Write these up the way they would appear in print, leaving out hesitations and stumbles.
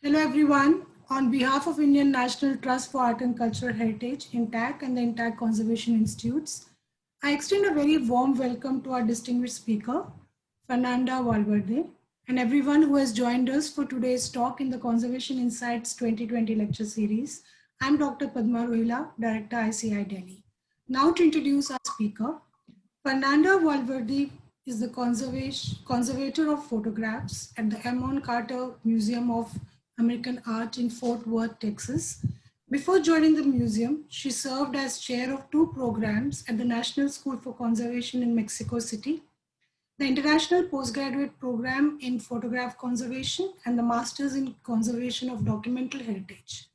Hello everyone. On behalf of Indian National Trust for Art and Cultural Heritage, INTACH and the INTACH Conservation Institutes, I extend a very warm welcome to our distinguished speaker, Fernanda Valverde, and everyone who has joined us for today's talk in the Conservation Insights 2020 lecture series. I'm Dr. Padma Rohila, Director ICI Delhi. Now to introduce our speaker, Fernanda Valverde is the conservator of photographs at the Amon Carter Museum of American Art in Fort Worth, Texas. Before joining the museum, she served as chair of two programs at the National School for Conservation in Mexico City, the International Postgraduate Program in Photograph Conservation and the Masters in Conservation of Documental Heritage.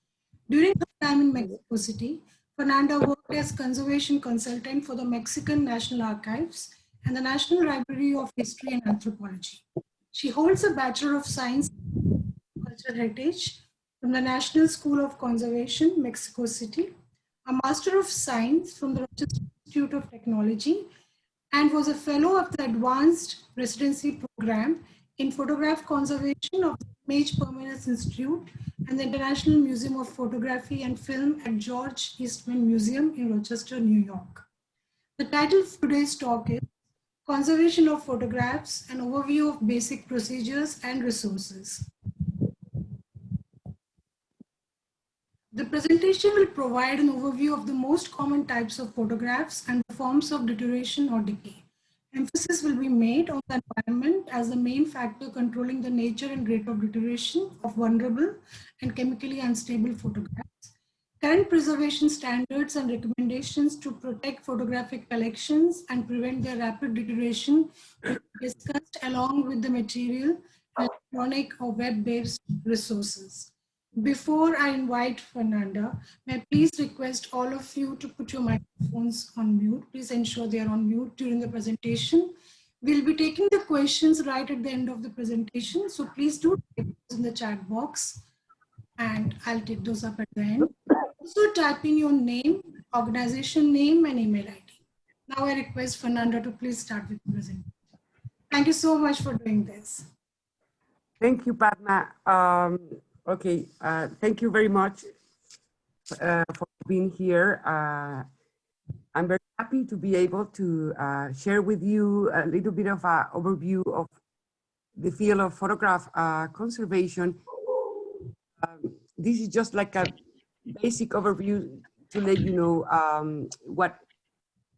During her time in Mexico City, Fernanda worked as conservation consultant for the Mexican National Archives and the National Library of History and Anthropology. She holds a Bachelor of Science in Cultural Heritage from the National School of Conservation, Mexico City, a Master of Science from the Rochester Institute of Technology, and was a fellow of the Advanced Residency Program in Photograph Conservation of the Image Permanence Institute and the International Museum of Photography and Film at George Eastman Museum in Rochester, New York. The title of today's talk is Conservation of Photographs, an Overview of Basic Procedures and Resources. The presentation will provide an overview of the most common types of photographs and the forms of deterioration or decay. Emphasis will be made on the environment as the main factor controlling the nature and rate of deterioration of vulnerable and chemically unstable photographs. Current preservation standards and recommendations to protect photographic collections and prevent their rapid deterioration will be discussed along with the material, electronic or web-based resources. Before I invite Fernanda, may I please request all of you to put your microphones on mute. Please ensure they are on mute during the presentation. We'll be taking the questions right at the end of the presentation. So please do type those in the chat box and I'll take those up at the end. Also type in your name, organization name and email ID. Now I request Fernanda to please start with the presentation. Thank you so much for doing this. Thank you, Padma. Okay, thank you very much for being here. I'm very happy to be able to share with you a little bit of an overview of the field of photograph conservation. This is just like a basic overview to let you know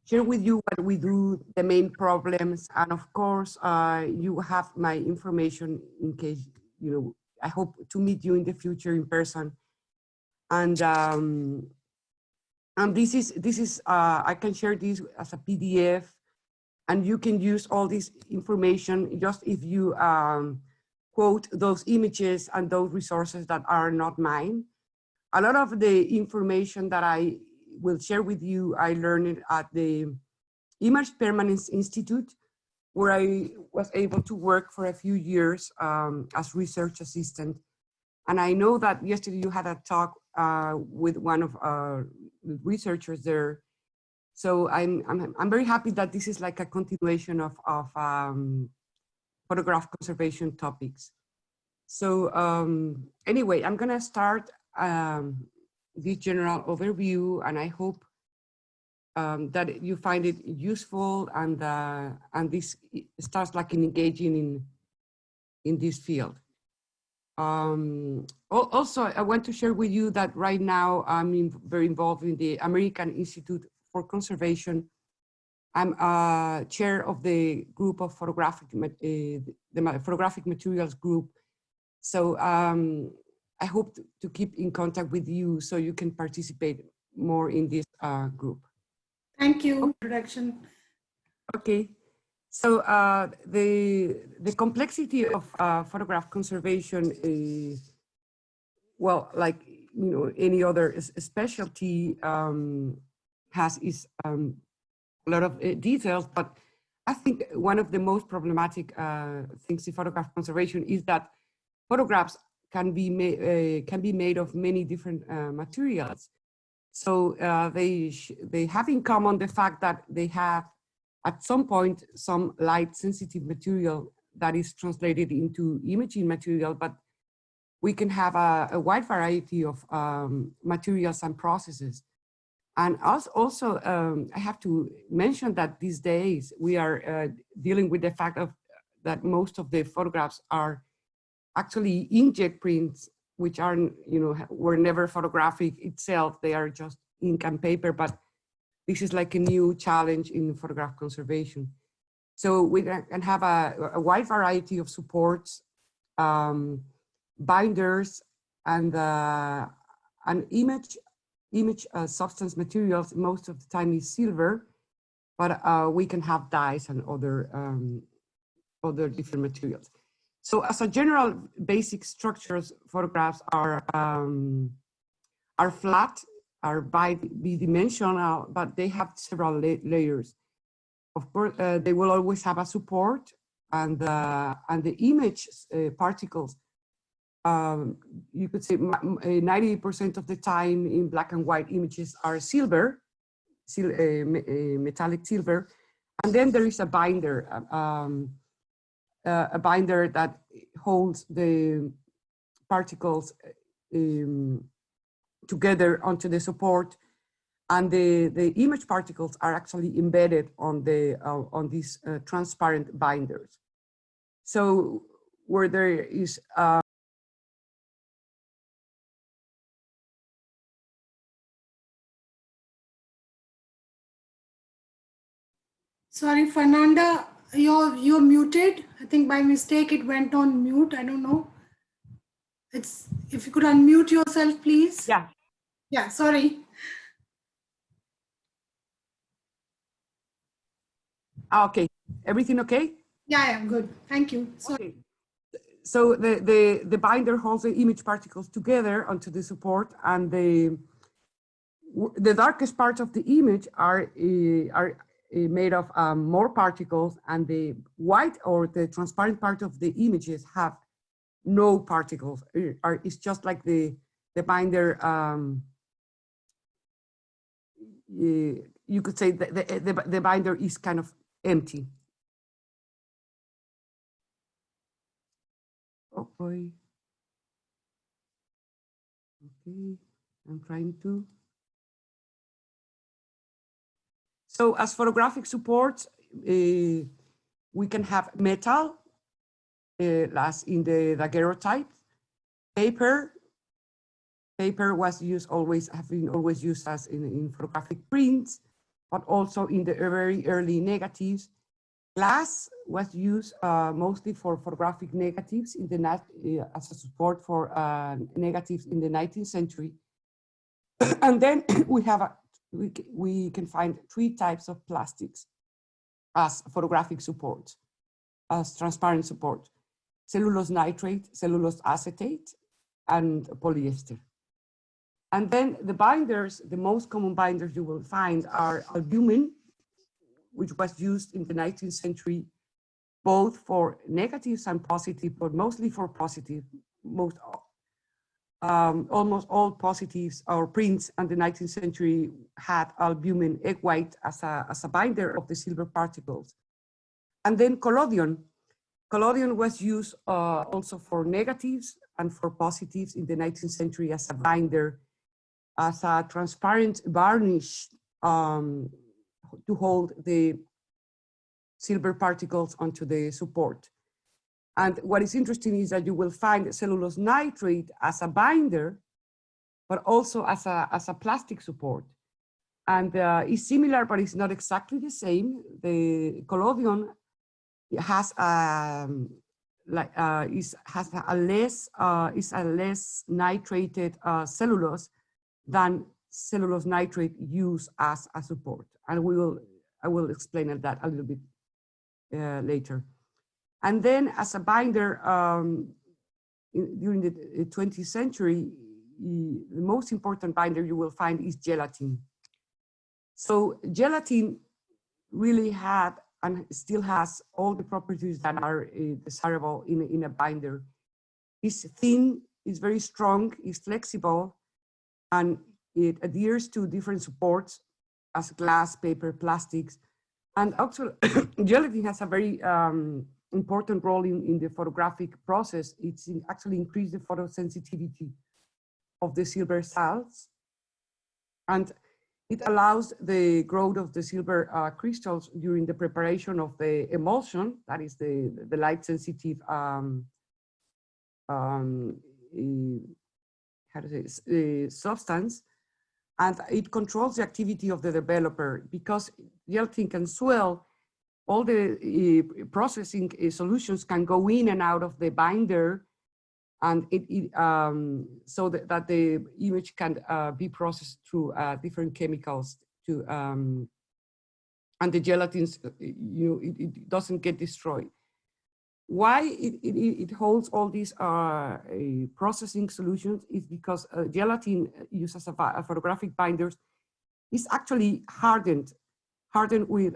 share with you what we do, the main problems, and of course, you have my information in case, you know, I hope to meet you in the future in person. And this is I can share this as a PDF, and you can use all this information just if you quote those images and those resources that are not mine. A lot of the information that I will share with you, I learned at the Image Permanence Institute, where I was able to work for a few years as research assistant. And I know that yesterday you had a talk with one of our researchers there. So I'm very happy that this is like a continuation of photograph conservation topics. So anyway, I'm gonna start this general overview, and I hope that you find it useful and this starts like engaging in this field. Also, I want to share with you that right now I'm very involved in the American Institute for Conservation. I'm chair of the group of photographic materials group. So I hope to keep in contact with you so you can participate more in this group. Thank you. Introduction. Okay, so the complexity of photograph conservation is, well, like, you know, any other specialty has a lot of details, but I think one of the most problematic things in photograph conservation is that photographs can be made of many different materials. So they have in common the fact that they have at some point some light sensitive material that is translated into imaging material, but we can have a wide variety of materials and processes. And also I have to mention that these days we are dealing with the fact that most of the photographs are actually inkjet prints, which are, were never photographic itself. They are just ink and paper, but this is like a new challenge in photograph conservation. So we can have a wide variety of supports, binders, and image substance materials. Most of the time is silver, but we can have dyes and other different materials. So as a general basic structures, photographs are flat, are bidimensional, but they have several layers. Of course, they will always have a support, and the image particles, you could say 90% of the time in black and white images are silver, metallic silver, and then there is a binder that holds the particles together onto the support, and the image particles are actually embedded on these transparent binders. So where there is Sorry, Fernanda, you're muted. I think by mistake it went on mute. I don't know. If you could unmute yourself, please. Yeah. Yeah, sorry. Okay, everything okay? Yeah, good. Thank you. Okay. So the binder holds the image particles together onto the support, and the darkest parts of the image are made of more particles, and the white or the transparent part of the images have no particles. It's just like the binder. You could say the binder is kind of empty. Oh boy. Okay, I'm trying to. So as photographic supports, we can have metal, as in the daguerreotype, paper. Paper was used have been always used as in photographic prints, but also in the very early negatives. Glass was used mostly for photographic negatives in the as a support for negatives in the 19th century. And then we can find 3 types of plastics as photographic supports, as transparent support: cellulose nitrate, cellulose acetate, and polyester. And then the binders, the most common binders you will find are albumin, which was used in the 19th century, both for negatives and positive, but mostly for positive. Almost all positives or prints in the 19th century had albumin, egg white, as a binder of the silver particles. And then collodion. Collodion was used also for negatives and for positives in the 19th century as a binder, as a transparent varnish to hold the silver particles onto the support. And what is interesting is that you will find cellulose nitrate as a binder, but also as a plastic support. And it's similar, but it's not exactly the same. The collodion has is a less nitrated cellulose than cellulose nitrate used as a support. And I will explain that a little bit later. And then as a binder, during the 20th century, the most important binder you will find is gelatin. So gelatin really had and still has all the properties that are desirable in a binder. It's thin, it's very strong, it's flexible, and it adheres to different supports as glass, paper, plastics. And also gelatin has a very important role in the photographic process. It's actually increased the photosensitivity of the silver salts, and it allows the growth of the silver crystals during the preparation of the emulsion, that is the light sensitive substance, and it controls the activity of the developer, because gelatin can swell. All the processing solutions can go in and out of the binder, and so that the image can be processed through different chemicals to, and the gelatins, it doesn't get destroyed. Why it holds all these processing solutions is because gelatin used as a photographic binders is actually hardened with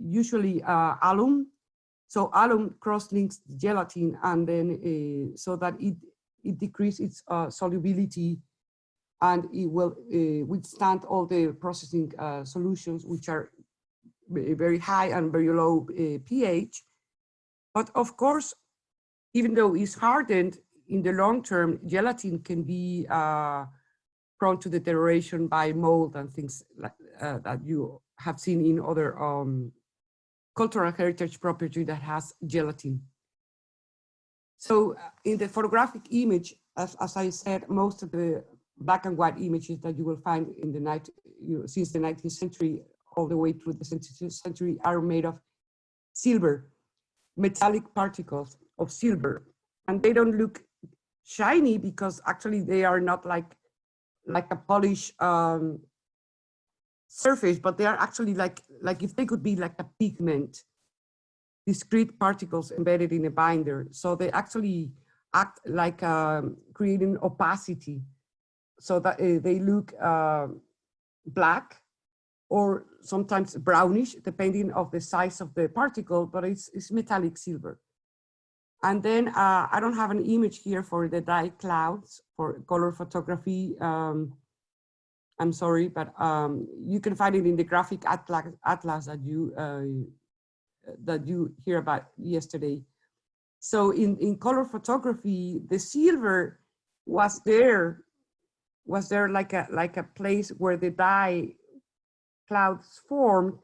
usually alum. So alum cross-links the gelatin, and then so that it decreases its solubility, and it will withstand all the processing solutions, which are very high and very low pH. But of course, even though it's hardened, in the long term, gelatin can be prone to deterioration by mold and things like that you have seen in other cultural heritage property that has gelatin. So in the photographic image, as I said, most of the black and white images that you will find in the since the 19th century all the way through the 20th century are made of silver, metallic particles of silver, and they don't look shiny because actually they are not like a polished surface, but they are actually like if they could be like a pigment, discrete particles embedded in a binder. So they actually act like creating opacity, so that they look black or sometimes brownish, depending on the size of the particle, but it's metallic silver. And then I don't have an image here for the dye clouds for color photography. I'm sorry, but you can find it in the graphic atlas that you hear about yesterday. So in color photography, the silver was there like a place where the dye clouds formed,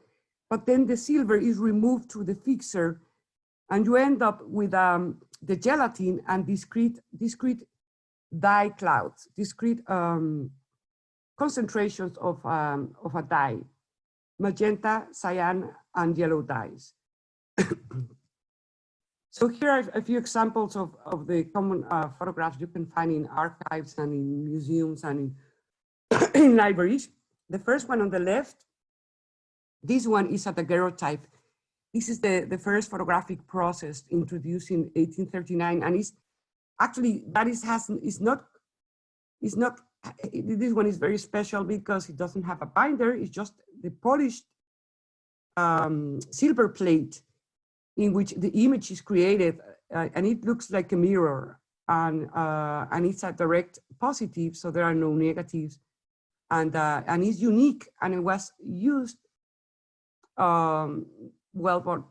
but then the silver is removed to the fixer, and you end up with the gelatin and discrete dye clouds, discrete concentrations of a dye, magenta, cyan, and yellow dyes. So here are a few examples of the common photographs you can find in archives and in museums and in libraries. The first one on the left, this one is a daguerreotype. This is the first photographic process introduced in 1839, and it's actually this one is very special because it doesn't have a binder. It's just the polished silver plate in which the image is created, and it looks like a mirror, and it's a direct positive, so there are no negatives, and it's unique, and it was used well for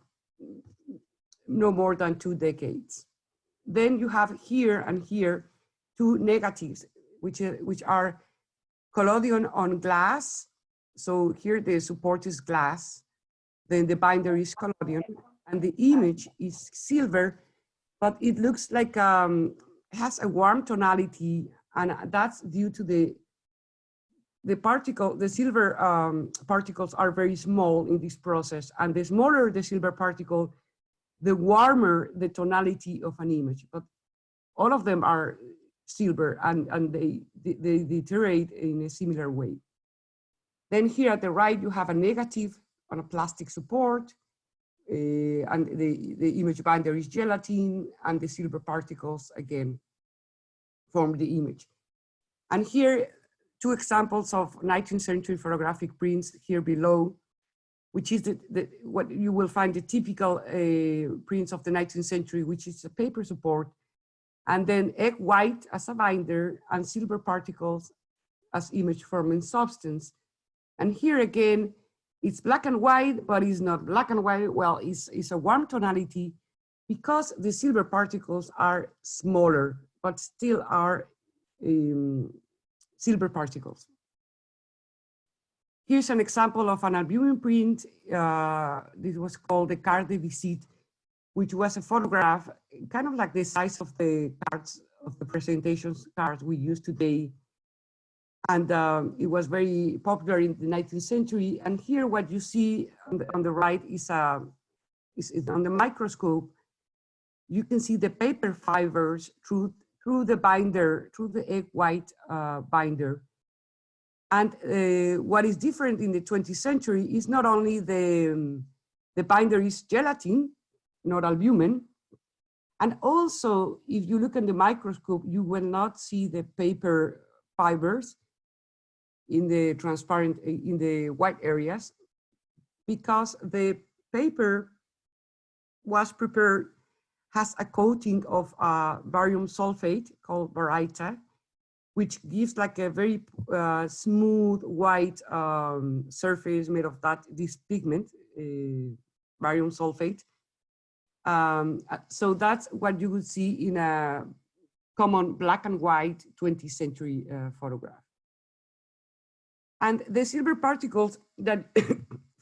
no more than 2 decades. Then you have here and here 2 negatives, which are collodion on glass. So here the support is glass, then the binder is collodion, and the image is silver, but it looks like has a warm tonality, and that's due to the silver particles are very small in this process, and the smaller the silver particle, the warmer the tonality of an image. But all of them are silver, and they deteriorate in a similar way. Then here at the right, you have a negative on a plastic support, and the image binder is gelatin, and the silver particles again form the image. And here, 2 examples of 19th century photographic prints here below, which is what you will find the typical prints of the 19th century, which is a paper support, and then egg white as a binder and silver particles as image forming substance. And here again, it's black and white, but it's not black and white. Well, it's a warm tonality because the silver particles are smaller, but still are silver particles. Here's an example of an albumin print. This was called the carte de visite, which was a photograph, kind of like the size of the cards of the presentations cards we use today. And it was very popular in the 19th century. And here what you see on the right is on the microscope, you can see the paper fibers through the binder, through the egg white binder. And what is different in the 20th century is not only the binder is gelatin, not albumin. And also, if you look in the microscope, you will not see the paper fibers in the transparent, in the white areas, because the paper was prepared, has a coating of barium sulfate called baryta, which gives like a very smooth white surface made of this pigment, barium sulfate. So that's what you would see in a common black and white 20th century photograph. And the silver particles that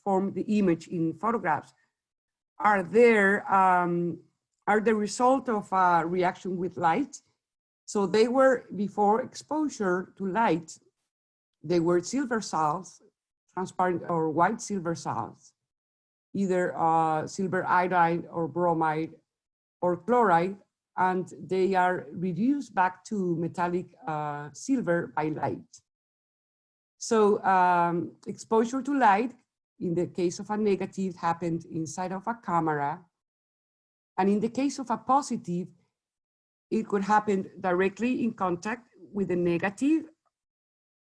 form the image in photographs are there, are the result of a reaction with light. So they were, before exposure to light, they were silver salts, transparent or white silver salts, either silver iodide or bromide or chloride, and they are reduced back to metallic silver by light. So exposure to light, in the case of a negative, happened inside of a camera. And in the case of a positive, it could happen directly in contact with the negative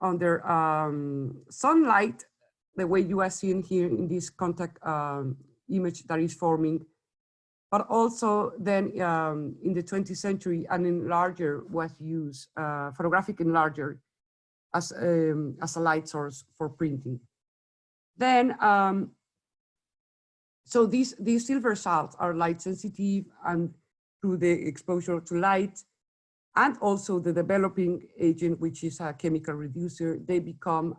under sunlight, the way you are seeing here in this contact image that is forming. But also then in the 20th century, an enlarger was used, photographic enlarger, as a light source for printing. Then, so these silver salts are light sensitive, and through the exposure to light, and also the developing agent, which is a chemical reducer, they become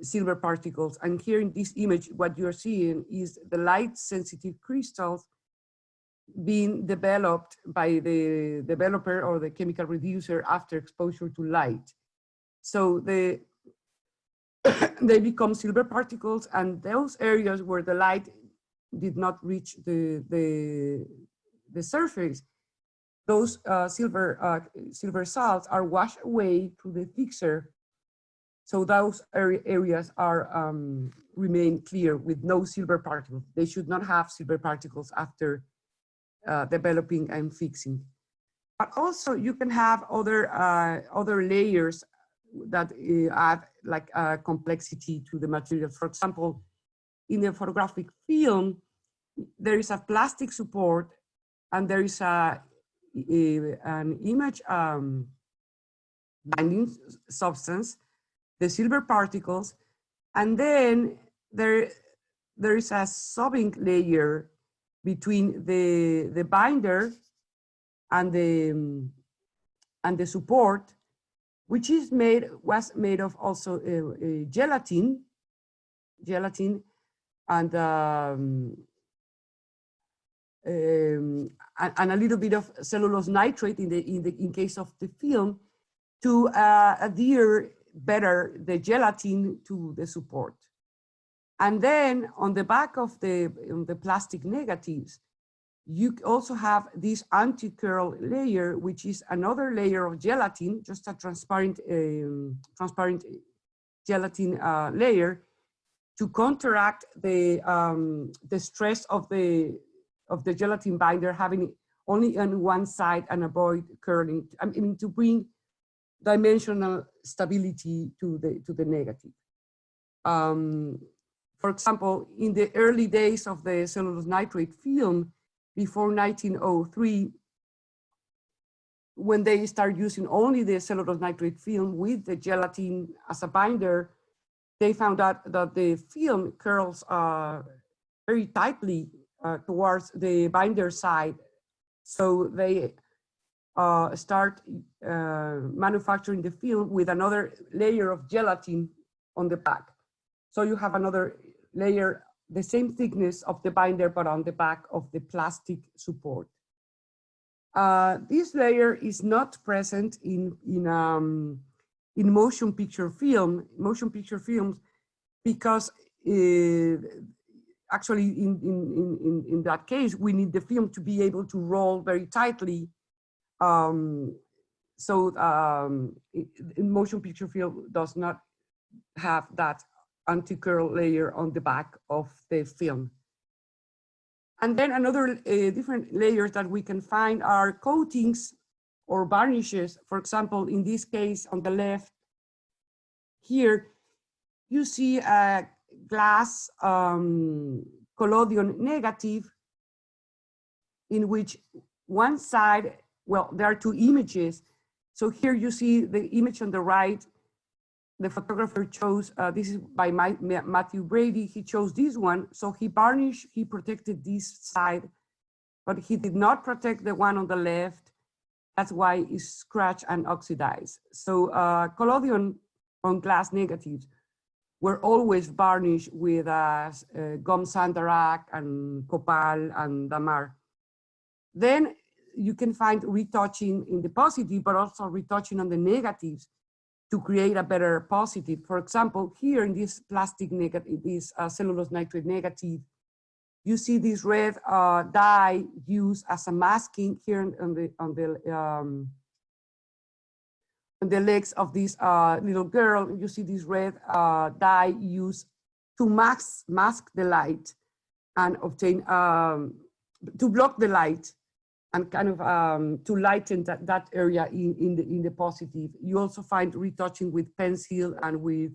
silver particles. And here in this image, what you're seeing is the light sensitive crystals being developed by the developer or the chemical reducer after exposure to light. So they become silver particles, and those areas where the light did not reach the surface, those silver salts are washed away through the fixer. So those areas are remain clear with no silver particles. They should not have silver particles after developing and fixing. But also you can have other layers that add like complexity to the material. For example, in the photographic film, there is a plastic support, and there is an image binding substance, the silver particles, and then there is a subbing layer between the binder and the support, which was made of also gelatin, and a little bit of cellulose nitrate in case of the film, to adhere better the gelatin to the support. And then on the back of the plastic negatives, you also have this anti-curl layer, which is another layer of gelatin, just a transparent gelatin layer, to counteract the stress of the gelatin binder having only on one side and avoid curling. I mean, to bring dimensional stability to the negative. For example, in the early days of the cellulose nitrate film, before 1903, when they start using only the cellulose nitrate film with the gelatin as a binder, they found out that the film curls very tightly towards the binder side. So they start manufacturing the film with another layer of gelatin on the back. So you have another layer, the same thickness of the binder, but on the back of the plastic support. This layer is not present in motion picture films, because actually in that case, we need the film to be able to roll very tightly. Motion picture film does not have that anti-curl layer on the back of the film. And then another different layers that we can find are coatings or varnishes. For example, in this case on the left here, you see a glass collodion negative in which one side, well, there are two images. So here you see the image on the right. The photographer chose, this is by Matthew Brady, he chose this one. So he varnished, he protected this side, but he did not protect the one on the left. That's why it's scratched and oxidized. So collodion on glass negatives were always varnished with gum sandarac and copal and damar. Then you can find retouching in the positive, but also retouching on the negatives to create a better positive. For example, here in this plastic negative, this cellulose nitrate negative, you see this red dye used as a masking here on the legs of this little girl. You see this red dye used to mask the light and obtain, to block the light and kind of to lighten that area in the positive. You also find retouching with pencil and with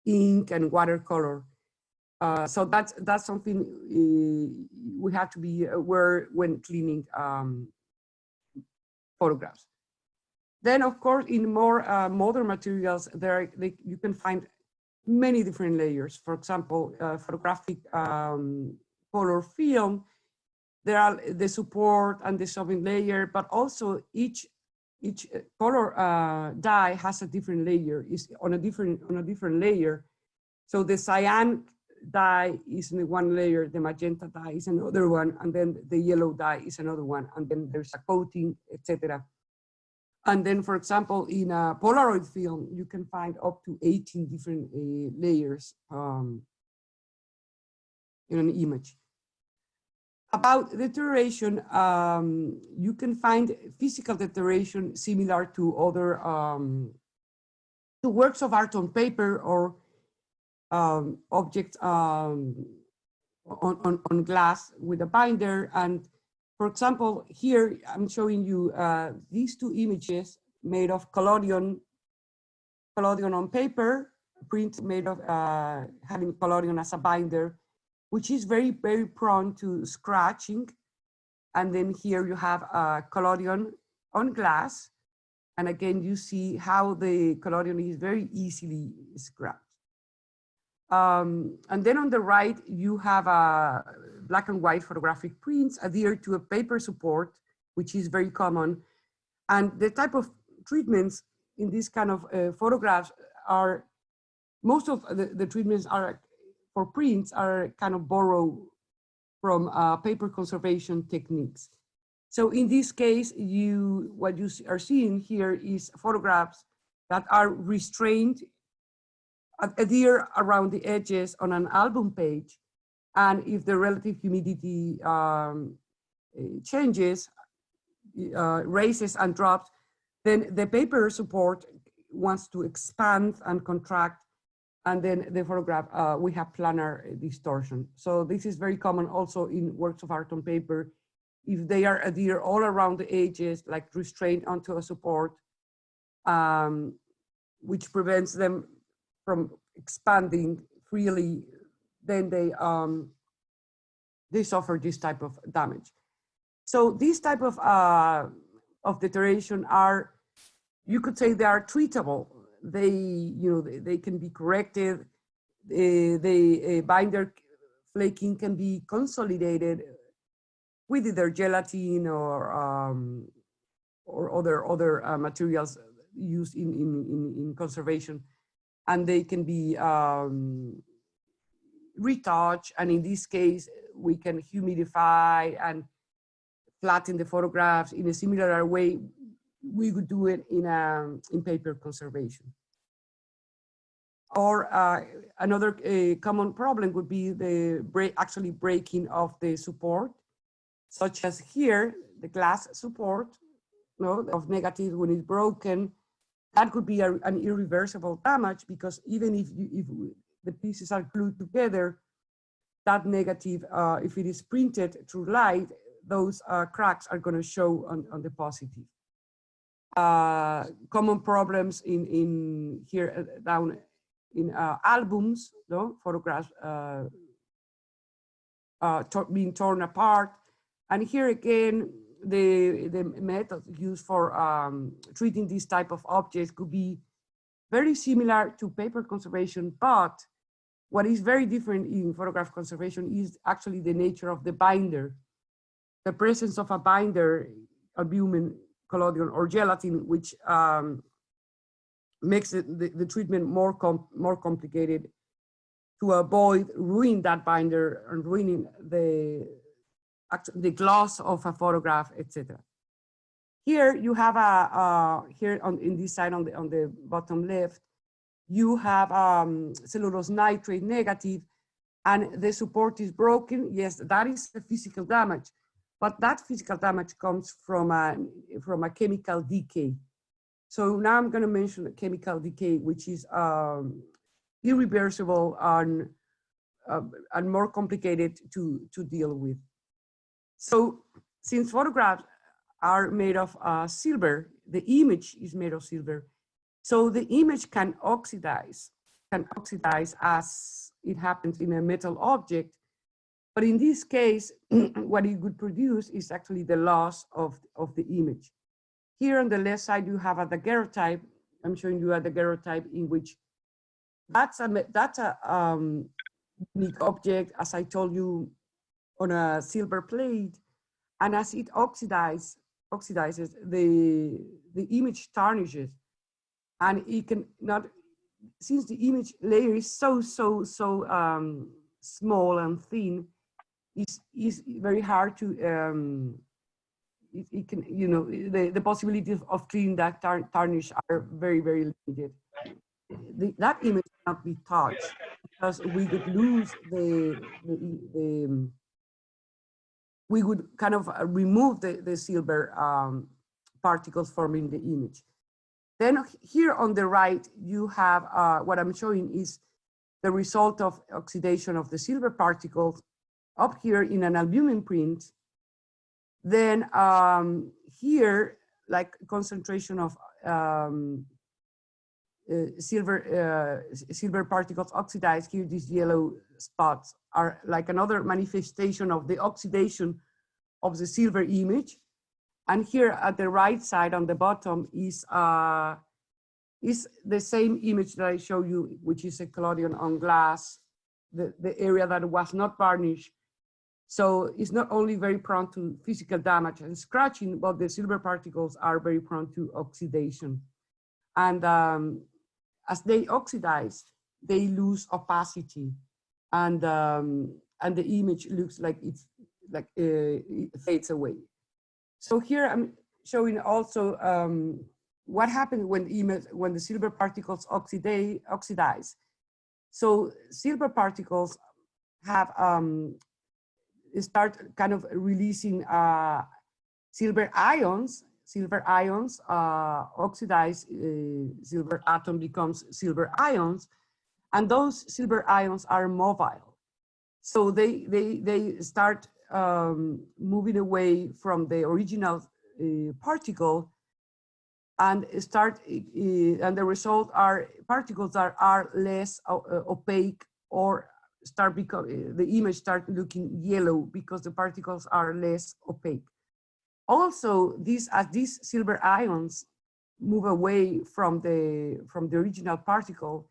ink and watercolor. So that's something we have to be aware when cleaning photographs. Then, of course, in more modern materials, you can find many different layers. For example, photographic color film. There are the support and the solvent layer, but also each color dye has a different layer, is on a different layer. So the cyan dye is in one layer, the magenta dye is another one, and then the yellow dye is another one, and then there's a coating, etc. And then, for example, in a Polaroid film, you can find up to 18 different layers in an image. About deterioration, you can find physical deterioration similar to other to works of art on paper or objects on glass with a binder. And for example, here I'm showing you these two images made of collodion on paper, print made of having collodion as a binder, which is very, very prone to scratching. And then here you have collodion on glass. And again, you see how the collodion is very easily scratched. And then on the right, you have black and white photographic prints adhered to a paper support, which is very common. And the type of treatments in this kind of photographs are, most of the treatments are for prints are kind of borrowed from paper conservation techniques. So in this case, what you are seeing here is photographs that are restrained, adhere around the edges on an album page. And if the relative humidity changes, raises and drops, then the paper support wants to expand and contract. And then the photograph, we have planar distortion. So this is very common also in works of art on paper. If they are adhered all around the edges, like restrained onto a support, which prevents them from expanding freely, then they suffer this type of damage. So these type of deterioration are, you could say they are treatable. they can be corrected. The binder flaking can be consolidated with either gelatin or other materials used in conservation, and they can be retouched. And in this case, we can humidify and flatten the photographs in a similar way we would do it in paper conservation. Or another common problem would be the actually breaking of the support, such as here, the glass support, of negative. When it's broken, that could be an irreversible damage, because even if the pieces are glued together, that negative, if it is printed through light, those cracks are going to show on the positive. Common problems in here down in albums, photographs being torn apart. And here again, the method used for treating this type of objects could be very similar to paper conservation, but what is very different in photograph conservation is actually the nature of the binder. The presence of a binder, albumin, collodion, or gelatin, which makes the treatment more complicated, to avoid ruining that binder and ruining the gloss of a photograph, etc. Here you have in this side on the bottom left, you have cellulose nitrate negative, and the support is broken. Yes, that is a physical damage, but that physical damage comes from a chemical decay. So now I'm going to mention chemical decay, which is irreversible and more complicated to deal with. So since photographs are made of silver, the image is made of silver, so the image can oxidize as it happens in a metal object. But in this case, what it would produce is actually the loss of the image. Here on the left side, you have a daguerreotype. I'm showing you a daguerreotype in which that's a unique object, as I told you, on a silver plate. And as it oxidizes, the image tarnishes. And it can not, since the image layer is so small and thin, it's very hard to, it can, the possibilities of cleaning that tarnish are very, very limited. That image cannot be touched because we would lose we would kind of remove the silver particles forming the image. Then here on the right, you have what I'm showing is the result of oxidation of the silver particles up here in an albumin print. Then here, like concentration of silver particles oxidized, here these yellow spots are like another manifestation of the oxidation of the silver image. And here at the right side on the bottom is the same image that I show you, which is a collodion on glass, the area that was not varnished. So it's not only very prone to physical damage and scratching, but the silver particles are very prone to oxidation. And as they oxidize, they lose opacity, and the image looks like it fades away. So here I'm showing also what happens when the silver particles oxidize. So silver particles have start kind of releasing silver ions. Silver ions oxidize, silver atom becomes silver ions, and those silver ions are mobile. So they start moving away from the original particle and and the result are particles that are less opaque, or the image start looking yellow because the particles are less opaque. Also, as these silver ions move away from the original particle,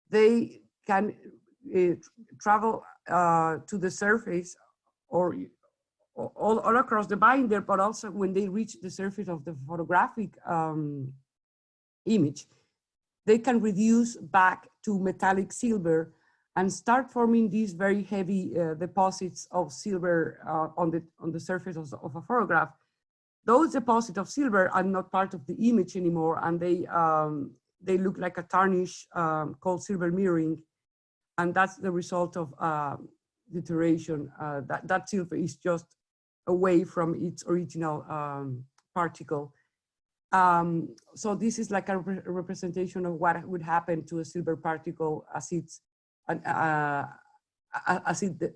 they can travel to the surface or all across the binder, but also when they reach the surface of the photographic image, they can reduce back to metallic silver and start forming these very heavy deposits of silver on the surface of a photograph. Those deposits of silver are not part of the image anymore, and they look like a tarnish called silver mirroring, and that's the result of deterioration. That silver is just away from its original particle. So this is like a representation of what would happen to a silver particle as it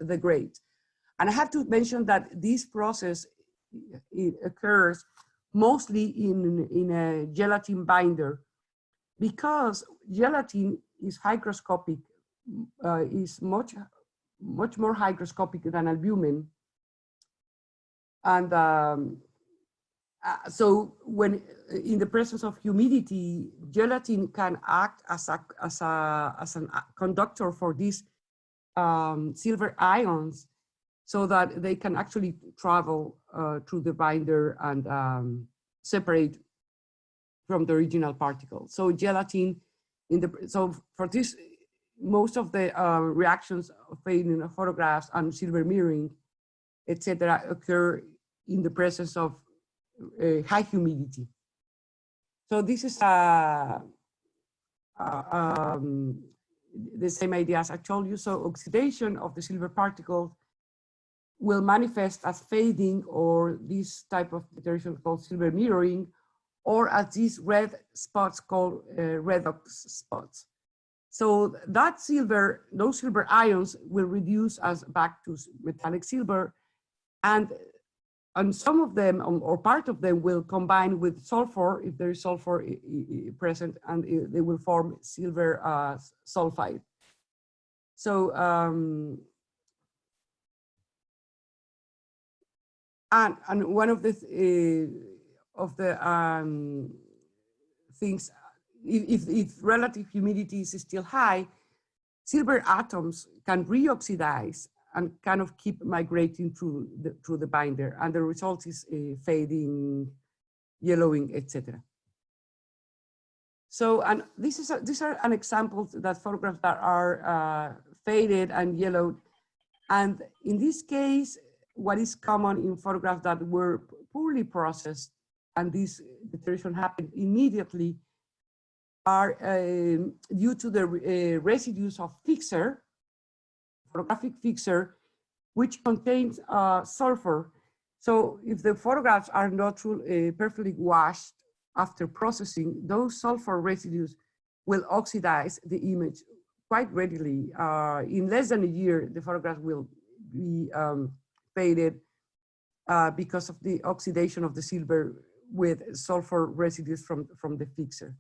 degrades. And I have to mention that this process, it occurs mostly in a gelatin binder, because gelatin is hygroscopic, is much more hygroscopic than albumin. And so when in the presence of humidity, gelatin can act as a conductor for these silver ions, so that they can actually travel through the binder and separate from the original particle. So gelatin, so for this, most of the reactions of fading of photographs and silver mirroring, etc., occur in the presence of high humidity. So this is the same idea as I told you. So oxidation of the silver particles will manifest as fading, or this type of deterioration called silver mirroring, or as these red spots called redox spots. So that silver, those silver ions will reduce us back to metallic silver, and some of them, or part of them, will combine with sulfur if there is sulfur present, and they will form silver sulfide. So and one of the things, if relative humidity is still high, silver atoms can reoxidize and kind of keep migrating through the binder, and the result is fading, yellowing, etc. So, and these are an example that photographs that are faded and yellowed, and in this case, what is common in photographs that were poorly processed, and this deterioration happened immediately, are due to the residues of fixer, photographic fixer, which contains sulfur. So if the photographs are not perfectly washed after processing, those sulfur residues will oxidize the image quite readily. In less than a year, the photograph will be faded because of the oxidation of the silver with sulfur residues from the fixer.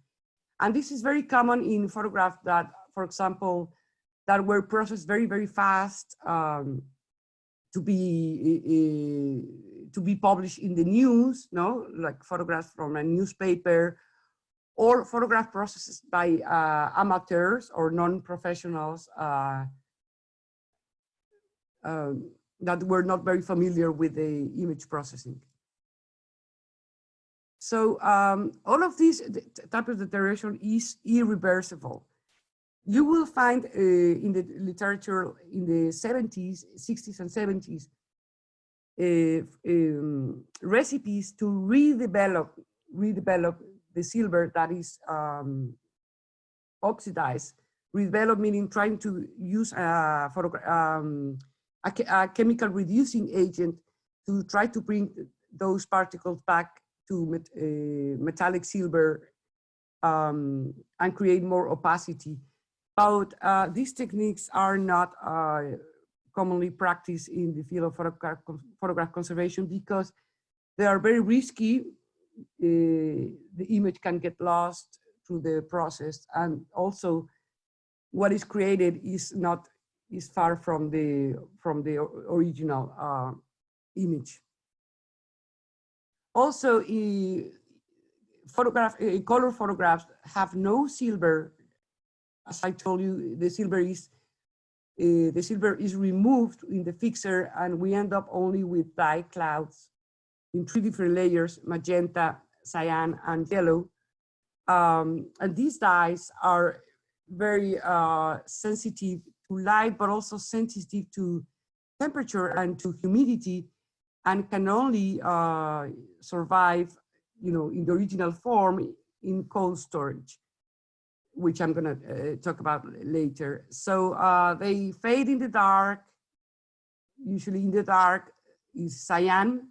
And this is very common in photographs that, for example, that were processed very, very fast to be published in the news, no, like photographs from a newspaper, or photograph processes by amateurs or non-professionals that were not very familiar with the image processing. So all of this type of deterioration is irreversible. You will find in the literature in the 70s, 60s and 70s, recipes to redevelop the silver that is oxidized. Redevelop meaning trying to use a chemical reducing agent to try to bring those particles back to metallic silver and create more opacity. But these techniques are not commonly practiced in the field of photograph conservation because they are very risky. The image can get lost through the process, and also what is created is far from the original image. Also, color photographs have no silver. As I told you, the silver is removed in the fixer, and we end up only with dye clouds in 3 different layers: magenta, cyan, and yellow. And these dyes are very sensitive to light, but also sensitive to temperature and to humidity, and can only survive, in the original form in cold storage, which I'm going to talk about later. So they fade in the dark. Usually in the dark is cyan,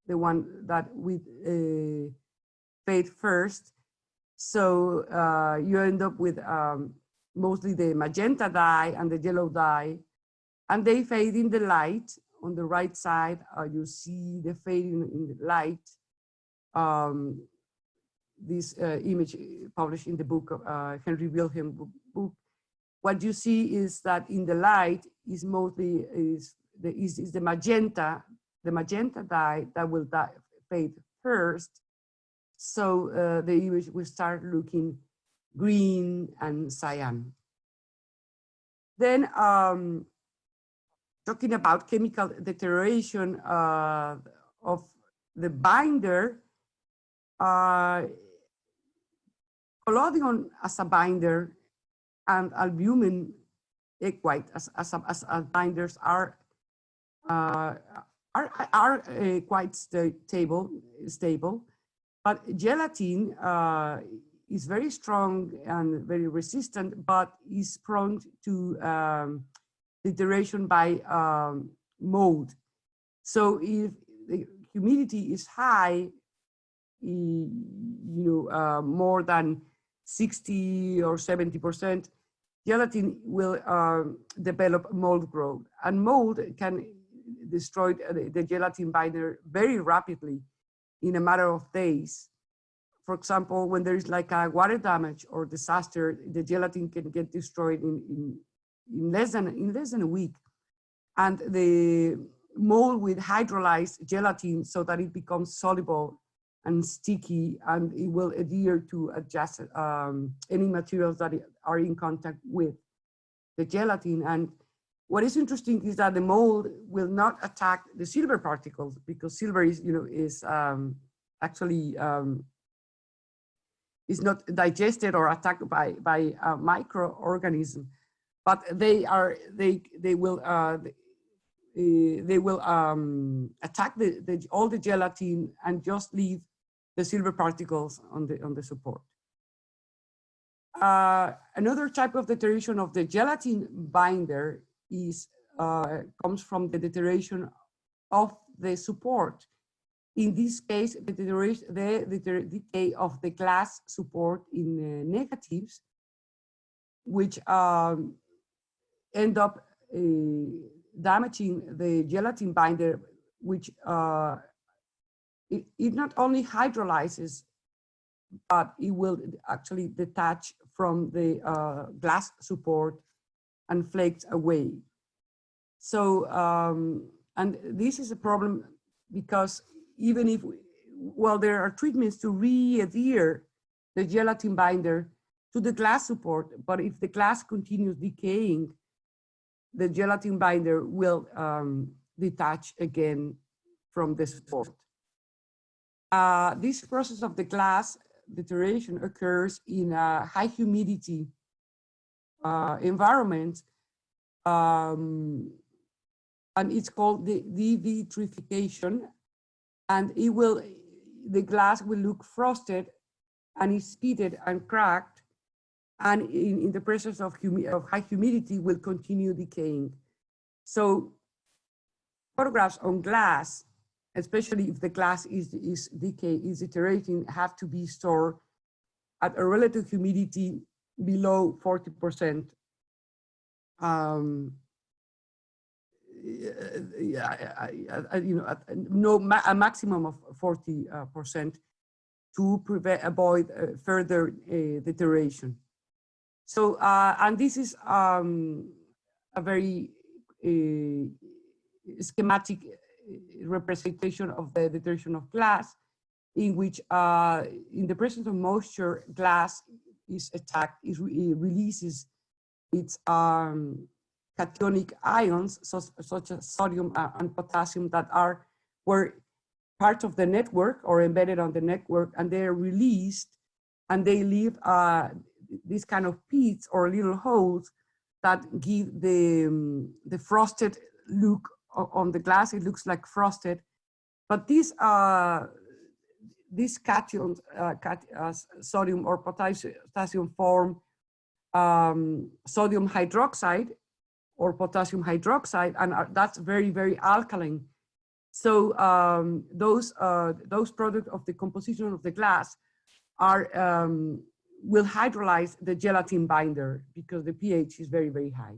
the one that we fade first. So you end up with mostly the magenta dye and the yellow dye, and they fade in the light. On the right side, you see the fading in the light. This image published in the book of Henry Wilhelm book. What you see is that in the light is mostly the magenta dye that will fade first. So the image will start looking green and cyan. Then talking about chemical deterioration of the binder, collodion as a binder and albumin egg white as binders are quite stable, but gelatin is very strong and very resistant, but is prone to deterioration by mold. So if the humidity is high, more than 60 or 70%, gelatin will develop mold growth, and mold can destroy the gelatin binder very rapidly in a matter of days. For example, when there is like a water damage or disaster, the gelatin can get destroyed in less than a week, and the mold will hydrolyze gelatin so that it becomes soluble and sticky, and it will adhere to adjust any materials that are in contact with the gelatin. And what is interesting is that the mold will not attack the silver particles, because silver is actually is not digested or attacked by a microorganism, but they will attack all the gelatin and just leave the silver particles on the support. Another type of deterioration of the gelatin binder comes from the deterioration of the support. In this case, the decay of the glass support in negatives, which end up damaging the gelatin binder, which it not only hydrolyzes, but it will actually detach from the glass support and flakes away. So, and this is a problem because even if, well, there are treatments to re-adhere the gelatin binder to the glass support, but if the glass continues decaying, the gelatin binder will detach again from the support. This process of the glass deterioration occurs in a high humidity environment, and it's called the devitrification, and the glass will look frosted and is pitted and cracked, and in the presence of high humidity will continue decaying. So photographs on glass, especially if the glass is deteriorating, have to be stored at a relative humidity below 40%. A maximum of 40% to avoid further deterioration. So, and this is a very schematic representation of the deterioration of glass. in which, in the presence of moisture, glass is attacked, it releases its cationic ions, such as sodium and potassium, that were part of the network or embedded on the network, and they're released, and they leave these kind of pits or little holes that give the frosted look on the glass. It looks like frosted, but these cations, sodium or potassium, form sodium hydroxide or potassium hydroxide, and that's very, very alkaline. So those products of the composition of the glass will hydrolyze the gelatin binder because the pH is very, very high.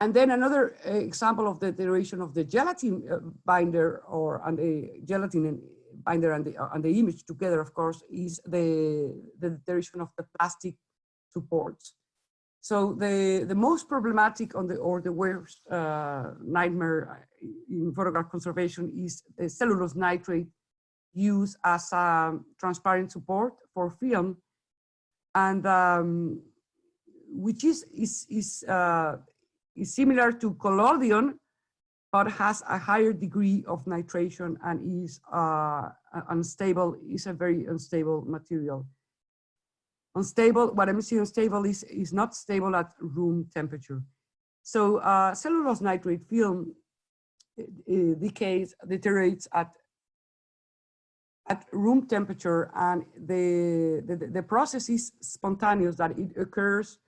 And then another example of the deterioration of the gelatin binder and the gelatin binder and the image together, of course, is the deterioration of the plastic supports. So the most problematic or the worst nightmare in photograph conservation is the cellulose nitrate used as a transparent support for film, and which is similar to collodion, but has a higher degree of nitration and is unstable. Is a very unstable material. Unstable, what I'm saying unstable is not stable at room temperature. So cellulose nitrate film deteriorates at room temperature, and the process is spontaneous, that it occurs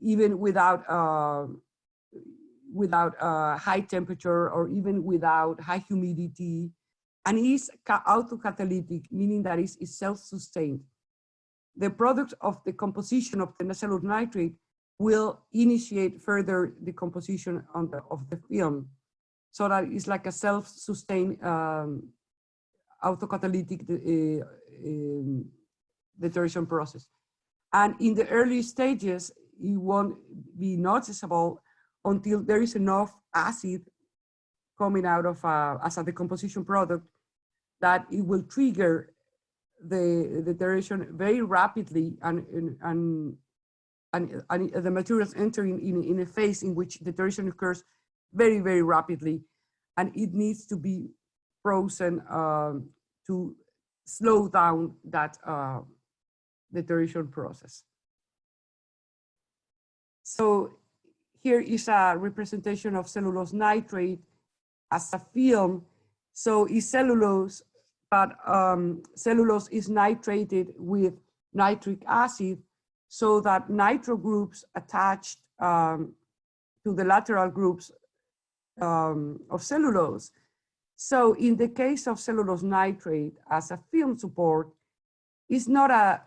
even without high temperature or even without high humidity, and is autocatalytic, meaning that it is self-sustained. The product of the composition of the cellulose nitrate will initiate further decomposition of the film, so that it's like a self-sustained autocatalytic deterioration process. And in the early stages, it won't be noticeable until there is enough acid coming out of as a decomposition product that it will trigger the deterioration very rapidly, and the materials enter in a phase in which deterioration occurs very, very rapidly, and it needs to be frozen to slow down that deterioration process. So here is a representation of cellulose nitrate as a film. So it's cellulose, but cellulose is nitrated with nitric acid, so that nitro groups attached to the lateral groups of cellulose. So in the case of cellulose nitrate as a film support, it's not a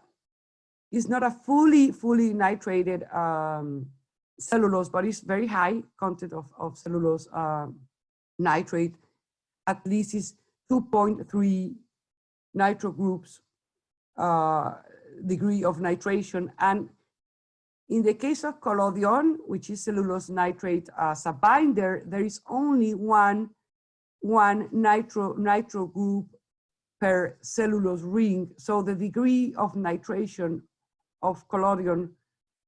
fully nitrated cellulose, but it's very high content of cellulose nitrate. At least is 2.3 nitro groups degree of nitration. And in the case of collodion, which is cellulose nitrate as a binder, there is only one nitro group per cellulose ring. So the degree of nitration of collodion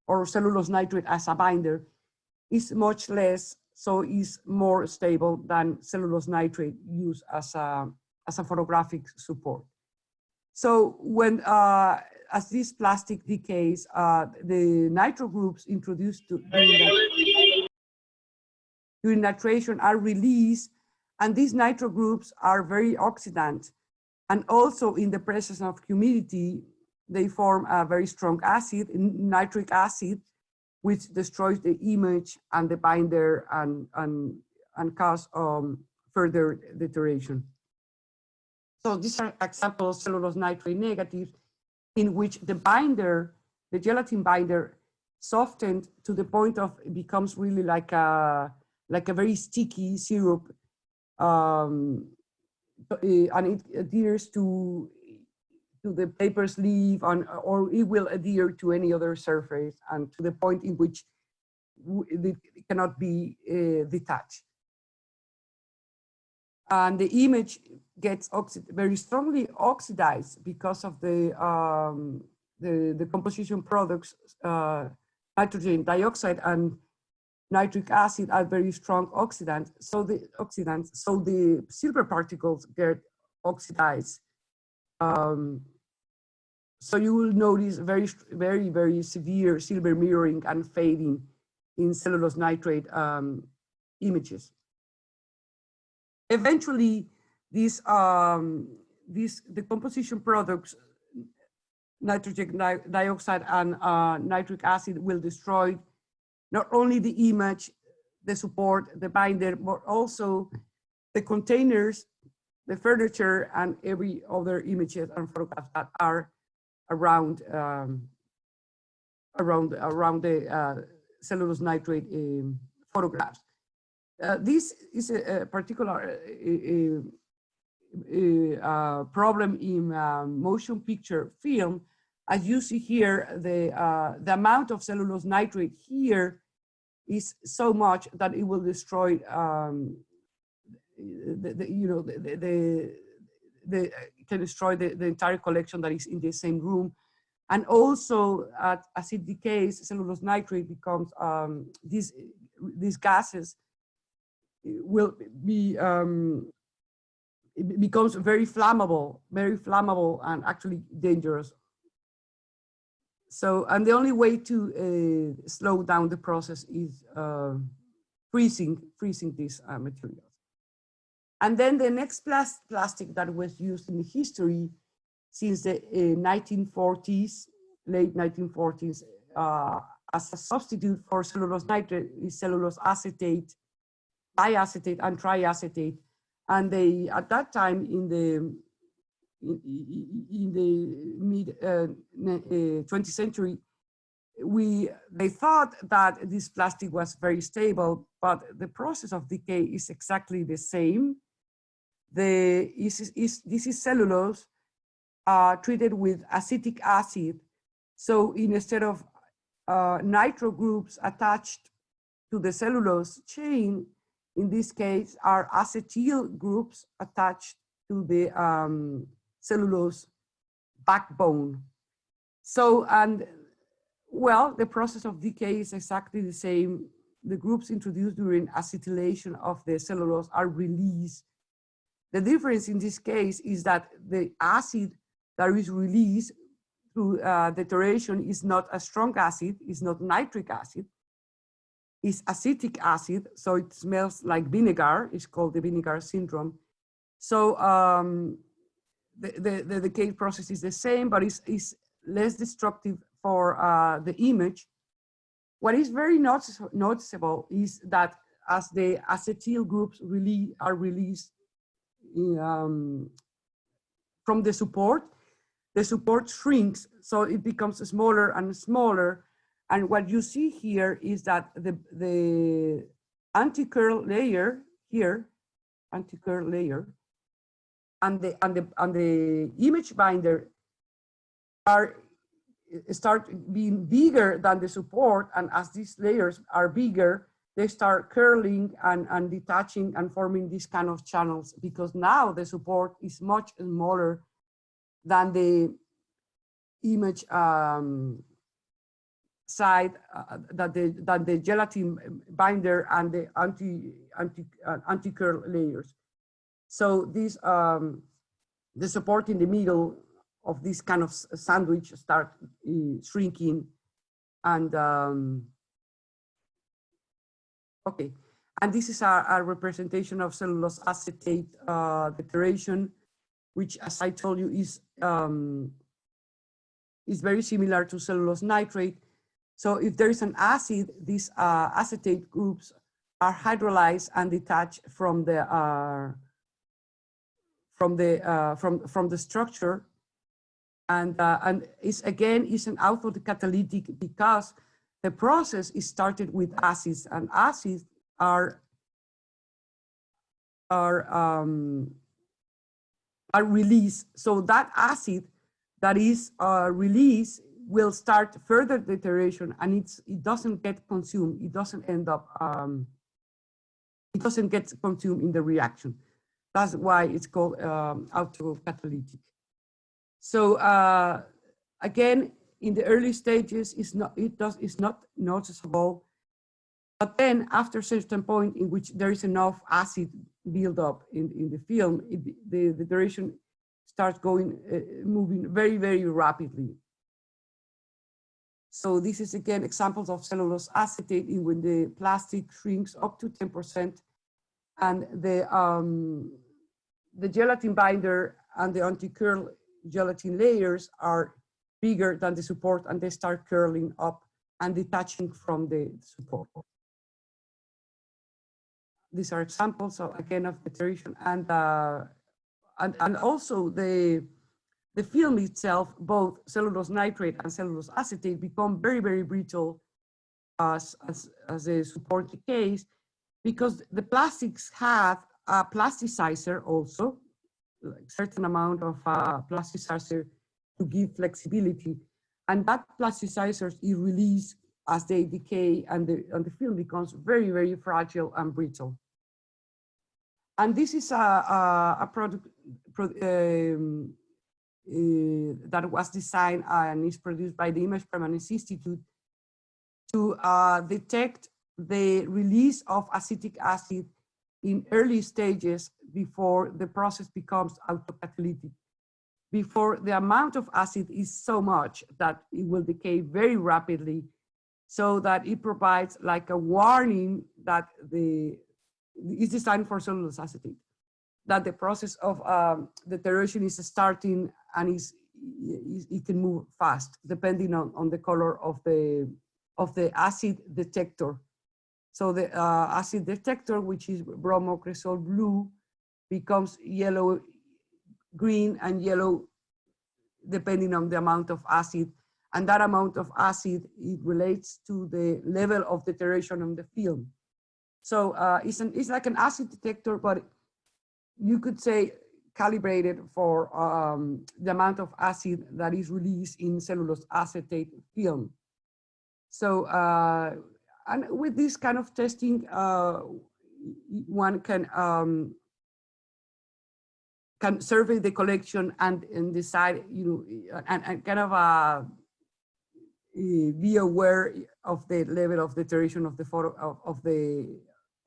or cellulose nitrate as a binder is much less, so is more stable than cellulose nitrate used as a photographic support. So when as this plastic decays, the nitro groups introduced during nitration are released, and these nitro groups are very oxidant. And also in the presence of humidity, they form a very strong acid, nitric acid, which destroys the image and the binder and cause further deterioration. So these are examples of cellulose nitrate negative, in which the binder, the gelatin binder, softened to the point of it becomes really like a very sticky syrup, and it adheres to the paper sleeve, or it will adhere to any other surface, and to the point in which it cannot be detached. and the image gets very strongly oxidized because of the composition products, nitrogen dioxide and nitric acid are very strong oxidants. So the silver particles get oxidized. So you will notice very severe silver mirroring and fading in cellulose nitrate images. Eventually, the composition products, nitrogen dioxide and nitric acid, will destroy not only the image, the support, the binder, but also the containers, the furniture, and every other images and photographs that are around the cellulose nitrate photographs. This is a particular problem in motion picture film. As you see here, the amount of cellulose nitrate here is so much that it will destroy can destroy the entire collection that is in the same room. And also, as it decays, cellulose nitrate becomes, these gases will be, it becomes very flammable and actually dangerous. So, and the only way to slow down the process is freezing these materials. And then the next plastic that was used in history since the 1940s, late 1940s, as a substitute for cellulose nitrate is cellulose acetate, diacetate and triacetate. And they, at that time in the mid 20th century, they thought that this plastic was very stable, but the process of decay is exactly the same. This is cellulose treated with acetic acid. So instead of nitro groups attached to the cellulose chain, in this case are acetyl groups attached to the cellulose backbone. So, and well, the process of decay is exactly the same. The groups introduced during acetylation of the cellulose are released. The difference in this case is that the acid that is released through deterioration is not a strong acid, is not nitric acid, is acetic acid, so it smells like vinegar. It's called the vinegar syndrome. So the decay process is the same, but it's less destructive for the image. What is very noticeable is that as the acetyl groups are released from the support shrinks, so it becomes smaller and smaller. And what you see here is that the anti-curl layer here, anti-curl layer, and the image binder start being bigger than the support, and as these layers are bigger, they start curling and detaching and forming these kind of channels, because now the support is much smaller than the image side, that the gelatin binder and the anti-curl layers. So these the support in the middle of this kind of sandwich start shrinking, and okay, and this is a representation of cellulose acetate deterioration, which, as I told you, is very similar to cellulose nitrate. So if there is an acid, these acetate groups are hydrolyzed and detached from the structure, and it's again is an autocatalytic because the process is started with acids, and acids are released. So that acid that is released will start further deterioration, and it doesn't get consumed. It doesn't end up. It doesn't get consumed in the reaction. That's why it's called autocatalytic. So again, in the early stages, it's not noticeable. But then after a certain point in which there is enough acid build up in the film, the deterioration starts moving very, very rapidly. So this is again examples of cellulose acetate in when the plastic shrinks up to 10%, and the gelatin binder and the anti-curl gelatin layers are bigger than the support, and they start curling up and detaching from the support. These are examples of, again, of deterioration, and also the film itself, both cellulose nitrate and cellulose acetate, become very, very brittle as the support decays, because the plastics have a plasticizer also, like certain amount of plasticizer to give flexibility, and that plasticizer is released as they decay, and the film becomes very, very fragile and brittle. And this is a product that was designed and is produced by the Image Permanence Institute to detect the release of acetic acid in early stages before the process becomes autocatalytic, before the amount of acid is so much that it will decay very rapidly, so that it provides like a warning that is designed for cellulose acetate, that the process of deterioration is starting, and it can move fast depending on the color of the acid detector. So the acid detector, which is bromocresol blue, becomes yellow, green, and yellow depending on the amount of acid. And that amount of acid, it relates to the level of deterioration on the film. So it's like an acid detector, but you could say calibrated for the amount of acid that is released in cellulose acetate film. So, and with this kind of testing, one can survey the collection and decide, and kind of be aware of the level of deterioration of the photo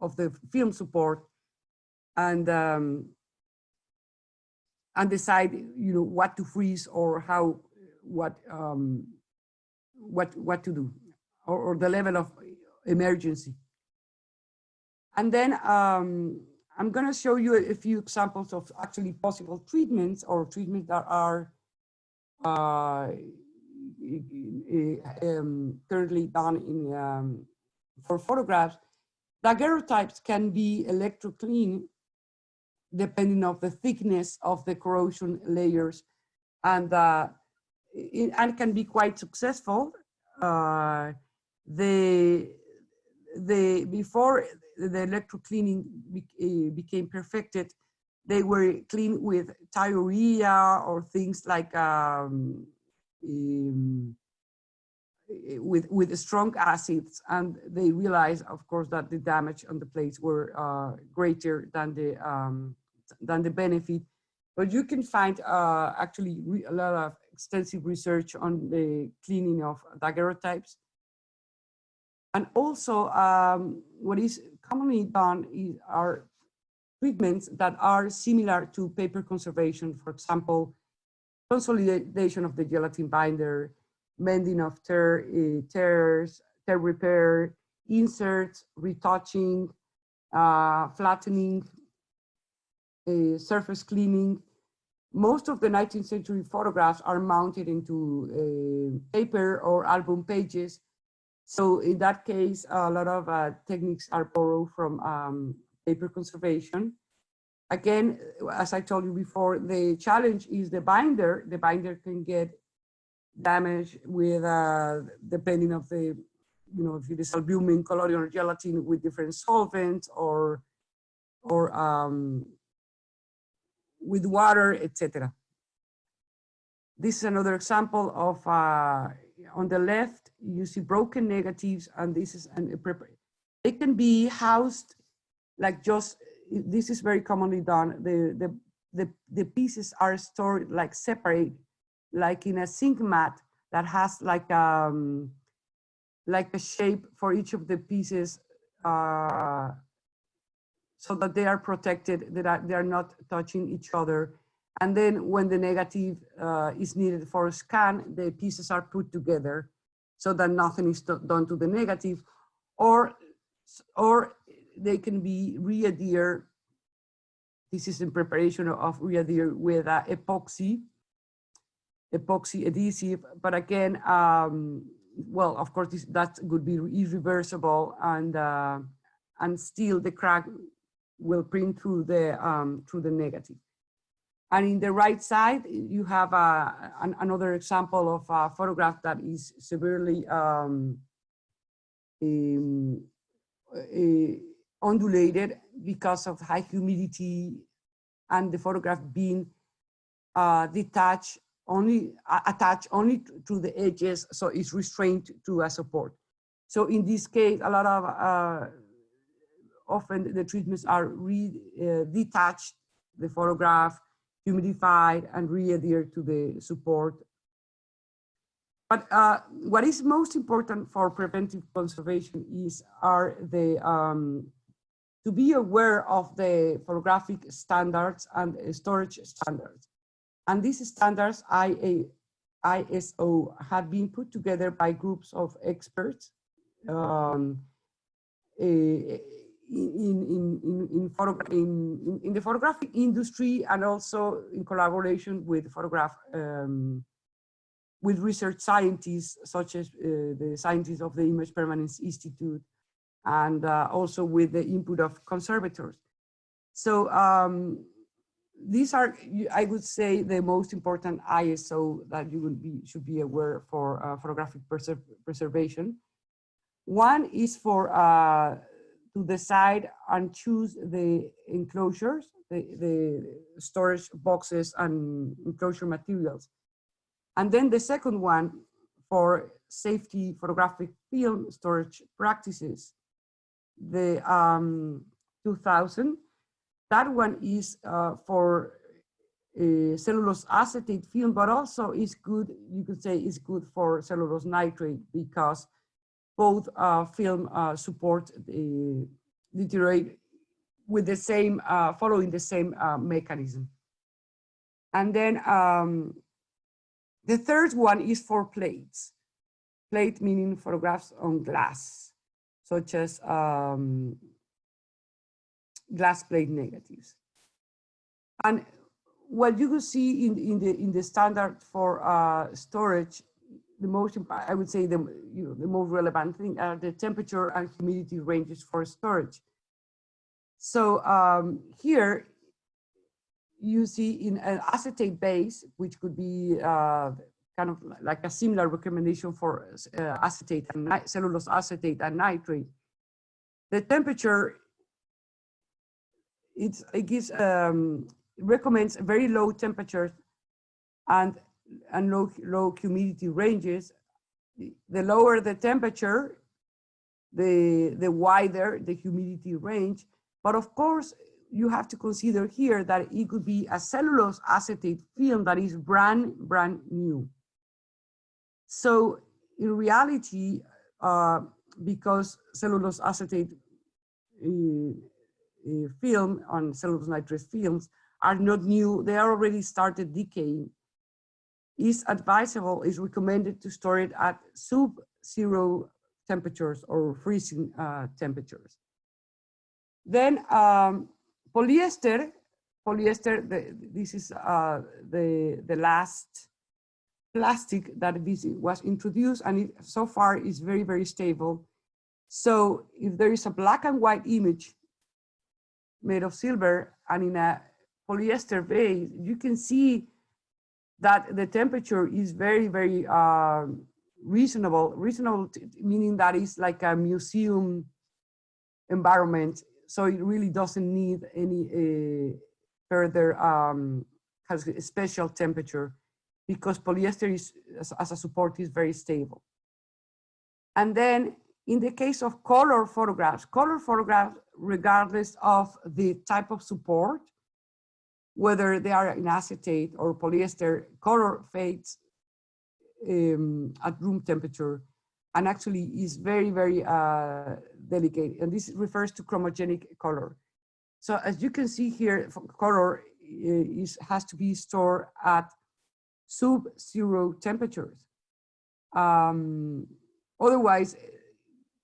of the film support, and decide, what to freeze or what to do, or the level of emergency. And then I'm going to show you a few examples of actually possible treatments, or treatments that are currently done in for photographs. Daguerreotypes can be electrocleaned depending on the thickness of the corrosion layers, and can be quite successful. Before the electrocleaning became perfected, they were cleaned with thiourea or things like with strong acids, and they realized, of course, that the damage on the plates were greater than the benefit. But you can find actually a lot of extensive research on the cleaning of daguerreotypes. And also, what is commonly done are treatments that are similar to paper conservation. For example, consolidation of the gelatin binder, mending of tears, tear repair, inserts, retouching, flattening, surface cleaning. Most of the 19th century photographs are mounted into paper or album pages. So in that case, a lot of techniques are borrowed from paper conservation. Again, as I told you before, the challenge is the binder. The binder can get damaged with, depending on the, if it is albumin, collodion, or gelatin with different solvents, or with water, etc. This is another example of, on the left, you see broken negatives, and this is they can be housed like just this is very commonly done. The pieces are stored like separate, like in a zinc mat that has like a shape for each of the pieces, so that they are protected, that they are not touching each other. And then when the negative is needed for a scan, the pieces are put together so that nothing is done to the negative, or they can be re-adhered. This is in preparation of re-adhere with epoxy adhesive. But again, well, of course, that would be irreversible, and still the crack will print through the negative. And in the right side, you have another example of a photograph that is severely undulated because of high humidity, and the photograph being attached only to the edges, so it's restrained to a support. So in this case, a lot of often the treatments are detached, the photograph, humidified, and re-adhered to the support. But what is most important for preventive conservation to be aware of the photographic standards and storage standards. And these standards, ISO, have been put together by groups of experts in the photographic industry, and also in collaboration with with research scientists, such as the scientists of the Image Permanence Institute, and also with the input of conservators. So these are, I would say, the most important ISO that you should be aware for photographic preservation. One is for to decide and choose the enclosures, the storage boxes and enclosure materials. And then the second one for safety photographic film storage practices, the 2000. That one is for cellulose acetate film, but also is good, you could say is good for cellulose nitrate, because both film support deteriorate with the same, following the same mechanism. And then the third one is for plates. Plate meaning photographs on glass, such as glass plate negatives. And what you could see in the standard for storage, the most, I would say, the most relevant thing are the temperature and humidity ranges for storage. So here you see in an acetate base, which could be kind of like a similar recommendation for acetate and cellulose acetate and nitrate. The temperature, it gives recommends very low temperatures and low humidity ranges. The lower the temperature, the wider the humidity range. But of course, you have to consider here that it could be a cellulose acetate film that is brand new. So in reality, because cellulose acetate film on cellulose nitrate films are not new, they are already started decaying, is advisable, is recommended to store it at sub-zero temperatures or freezing temperatures. Then polyester, this is the last plastic that was introduced, and it so far is very, very stable. So if there is a black and white image made of silver and in a polyester base, you can see that the temperature is very, very reasonable. Reasonable meaning that it's like a museum environment. So it really doesn't need any further has a special temperature, because polyester is, as a support, is very stable. And then in the case of color photographs regardless of the type of support, whether they are in acetate or polyester, color fades at room temperature, and actually is very, very delicate. And this refers to chromogenic color. So as you can see here, color has to be stored at sub-zero temperatures. Otherwise,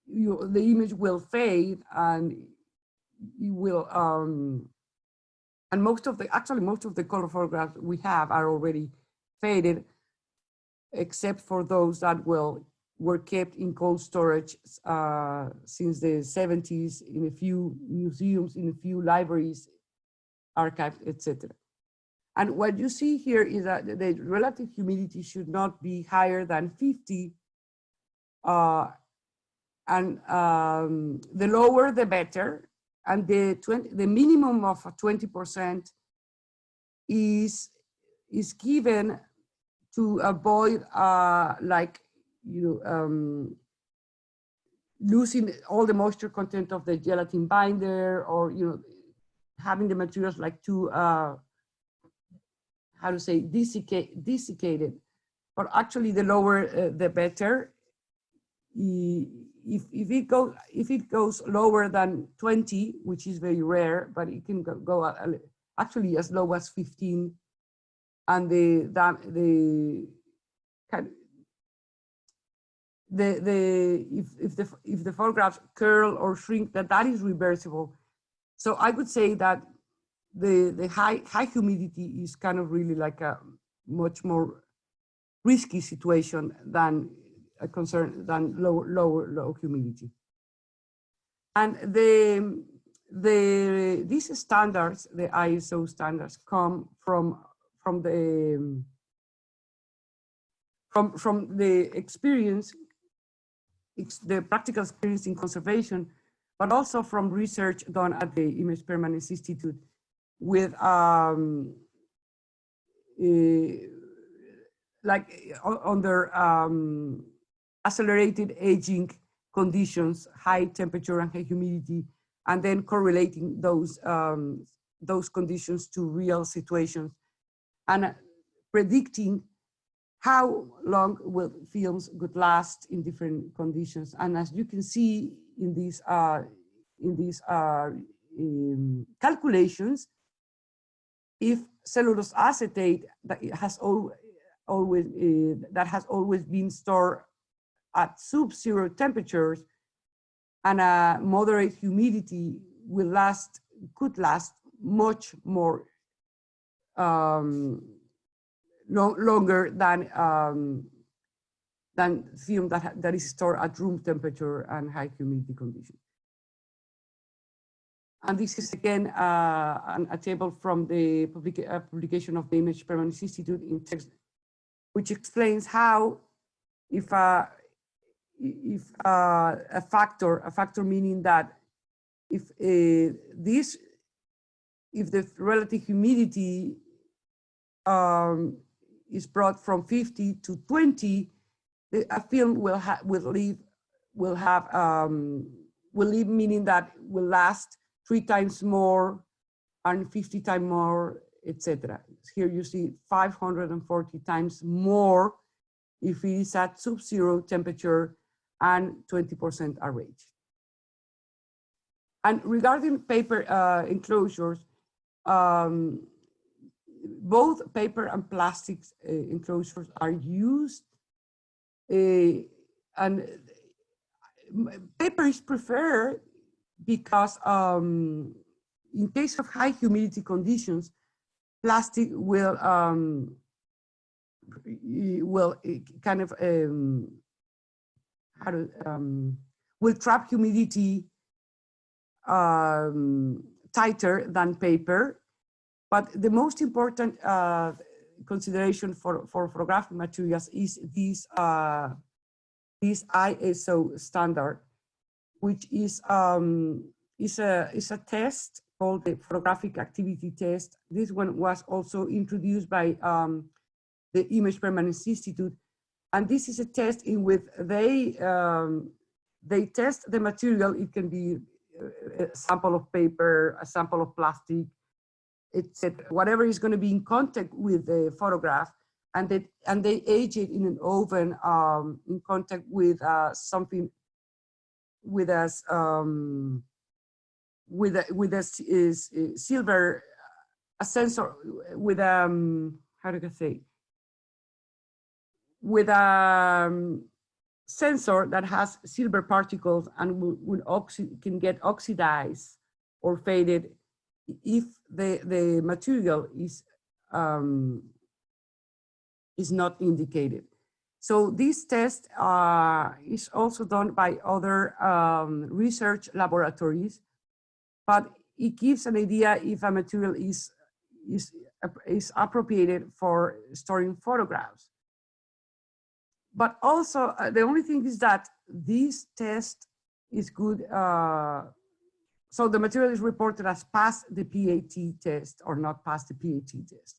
the image will fade, and you will, and most of the color photographs we have are already faded, except for those that were kept in cold storage since the 70s in a few museums, in a few libraries, archives, etc. And what you see here is that the relative humidity should not be higher than 50, and the lower the better, and the minimum of 20% is given to avoid losing all the moisture content of the gelatin binder, or having the materials like too desiccated. But actually, the lower the better. If it goes lower than 20, which is very rare, but it can go actually as low as 15, and if the photographs curl or shrink, that is reversible. So I would say that the high humidity is kind of really like a much more risky situation than a concern than low humidity. And these standards, the ISO standards, come from the experience, the practical experience in conservation, but also from research done at the Image Permanence Institute with under accelerated aging conditions, high temperature and high humidity, and then correlating those conditions to real situations, and predicting how long will films would last in different conditions. And as you can see in these calculations, if cellulose acetate that has always been stored at sub-zero temperatures and a moderate humidity could last much more longer than film that is stored at room temperature and high humidity conditions. And this is again a table from the publication of the Image Permanence Institute in text, which explains how if a factor meaning that if the relative humidity is brought from 50 to 20, a film will leave, meaning that will last 3 times more and 50 times more, etc. Here you see 540 times more if it is at sub-zero temperature and 20% RH. And regarding paper enclosures, both paper and plastics enclosures are used, and paper is preferred because in case of high humidity conditions, plastic will kind of will trap humidity tighter than paper. But the most important consideration for photographic materials is this ISO standard, which is a test called the photographic activity test. This one was also introduced by the Image Permanence Institute, and this is a test in which they test the material. It can be a sample of paper, a sample of plastic, etc. Whatever is going to be in contact with the photograph, and they age it in an oven in contact with something with a silver, a sensor with how do I say, with a sensor that has silver particles and can get oxidized or faded if the material is not indicated. So this test is also done by other research laboratories, but it gives an idea if a material is appropriated for storing photographs. But also, the only thing is that this test is good. So the material is reported as passed the PAT test or not passed the PAT test.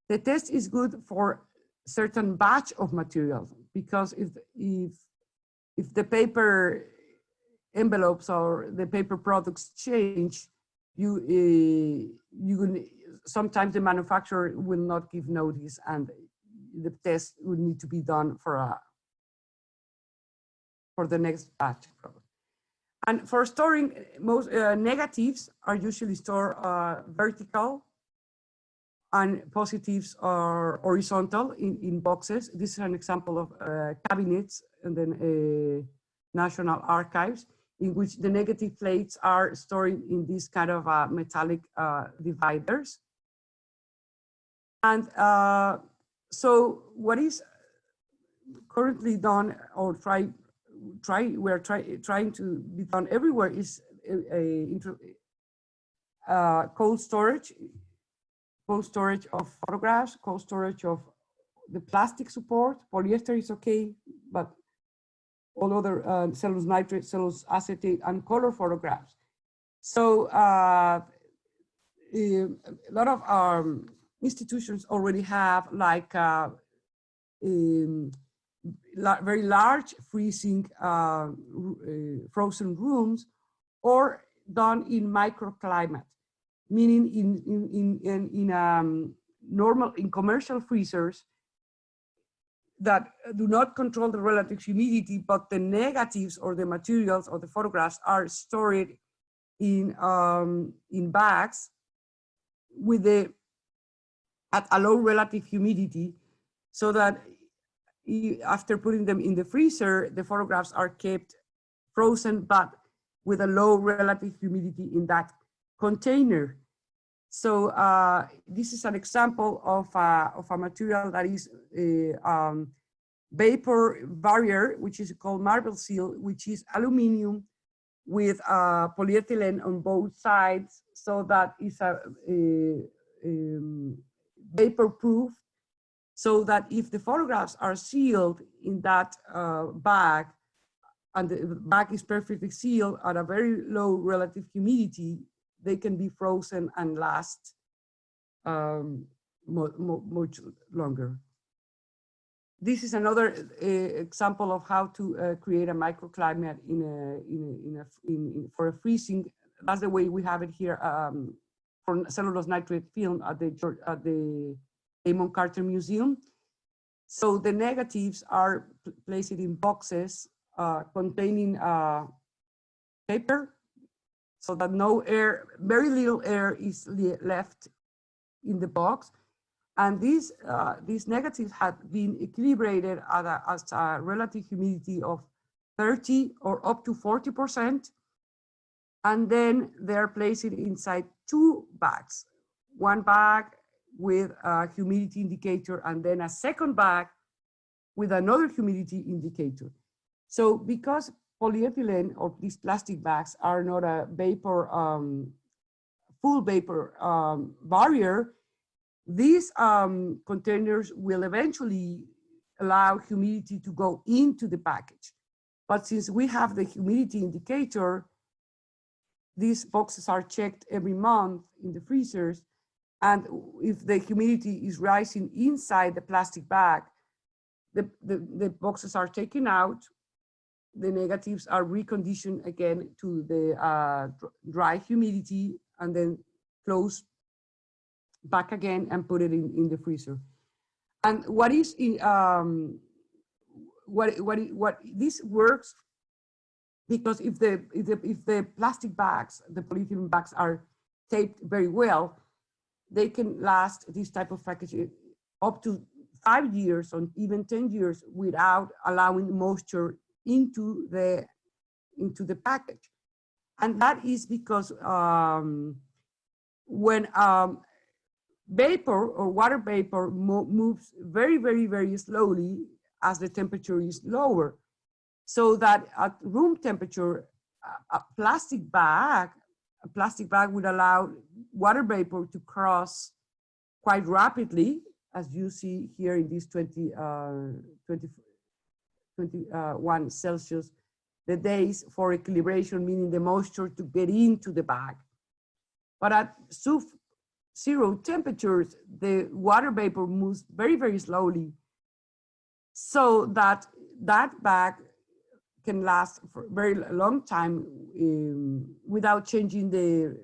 The test is good for certain batch of materials, because if the paper envelopes or the paper products change, sometimes the manufacturer will not give notice, and the test would need to be done for the next batch. And for storing, most negatives are usually stored vertical, and positives are horizontal in boxes. This is an example of cabinets and then National Archives, in which the negative plates are stored in these kind of metallic dividers. And so what is currently done, or trying to be done everywhere, is cold storage of photographs, cold storage of the plastic support. Polyester is okay, but all other cellulose nitrate, cellulose acetate, and color photographs. So a lot of institutions already have like very large freezing frozen rooms, or done in microclimate, meaning in commercial freezers that do not control the relative humidity, but the negatives or the materials or the photographs are stored in bags at a low relative humidity, so that after putting them in the freezer, the photographs are kept frozen, but with a low relative humidity in that container. So this is an example of a material that is vapor barrier, which is called marble seal, which is aluminum with polyethylene on both sides, so that is vapor proof, so that if the photographs are sealed in that bag, and the bag is perfectly sealed at a very low relative humidity, they can be frozen and last much longer. This is another example of how to create a microclimate for a freezing. That's the way we have it here for cellulose nitrate film at the Amon Carter Museum. So the negatives are placed in boxes containing paper, so that no air, very little air is left in the box. And these negatives have been equilibrated at a relative humidity of 30 or up to 40%. And then they're placed inside two bags, one bag with a humidity indicator, and then a second bag with another humidity indicator. So because polyethylene or these plastic bags are not a vapor, full vapor barrier, these containers will eventually allow humidity to go into the package. But since we have the humidity indicator, these boxes are checked every month in the freezers. And if the humidity is rising inside the plastic bag, the boxes are taken out, the negatives are reconditioned again to the dry humidity and then close back again and put it in the freezer. And what is in, what this works because if the plastic bags, the polyethylene bags are taped very well, they can last this type of packaging up to 5 years or even 10 years without allowing moisture into the package. And that is because when vapor or water vapor moves very, very, very slowly as the temperature is lower, so that at room temperature, a plastic bag would allow water vapor to cross quite rapidly, as you see here in this 21 Celsius, the days for equilibration, meaning the moisture to get into the bag. But at sub-zero temperatures, the water vapor moves very, very slowly, so that that bag can last for a very long time without changing the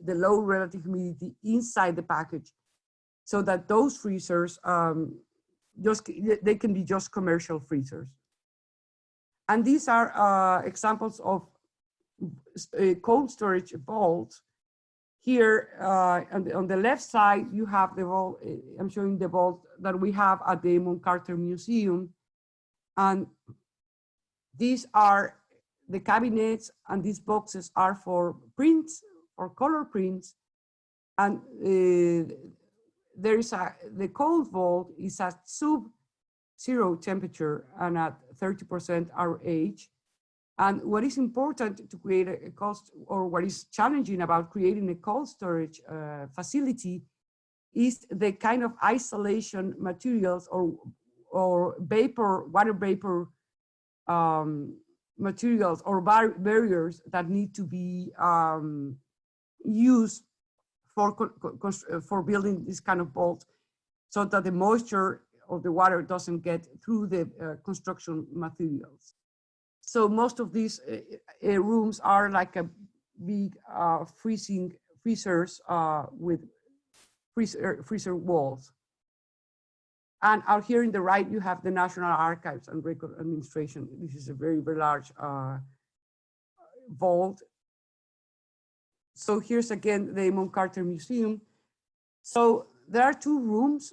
low relative humidity inside the package, so that those freezers they can be just commercial freezers. And these are examples of cold storage vaults. Here on the left side, you have the vault. I'm showing the vault that we have at the Amon Carter Museum, and these are the cabinets, and these boxes are for prints, for color prints. And there is the cold vault is at sub-zero temperature and at 30% RH. And what is important to create a cold, or what is challenging about creating a cold storage facility, is the kind of isolation materials or water vapor materials or barriers that need to be used for building this kind of vault, so that the moisture or the water doesn't get through the construction materials. So most of these rooms are like a big freezers with freezer walls. And out here in the right, you have the National Archives and Record Administration. This is a very, very large vault. So here's again the Amon Carter Museum. So there are two rooms.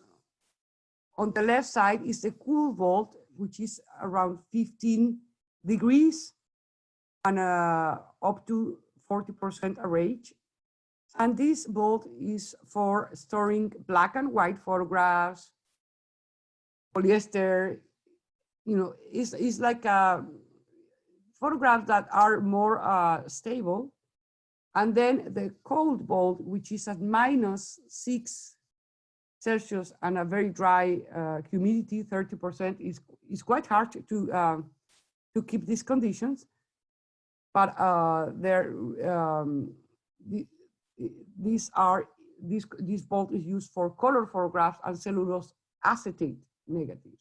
On the left side is the cool vault, which is around 15 degrees and up to 40% RH. And this vault is for storing black and white photographs, polyester, it's like photographs that are more stable. And then the cold vault, which is at -6 Celsius and a very dry humidity, 30%, is quite hard to keep these conditions. But this vault is used for color photographs and cellulose acetate negatives.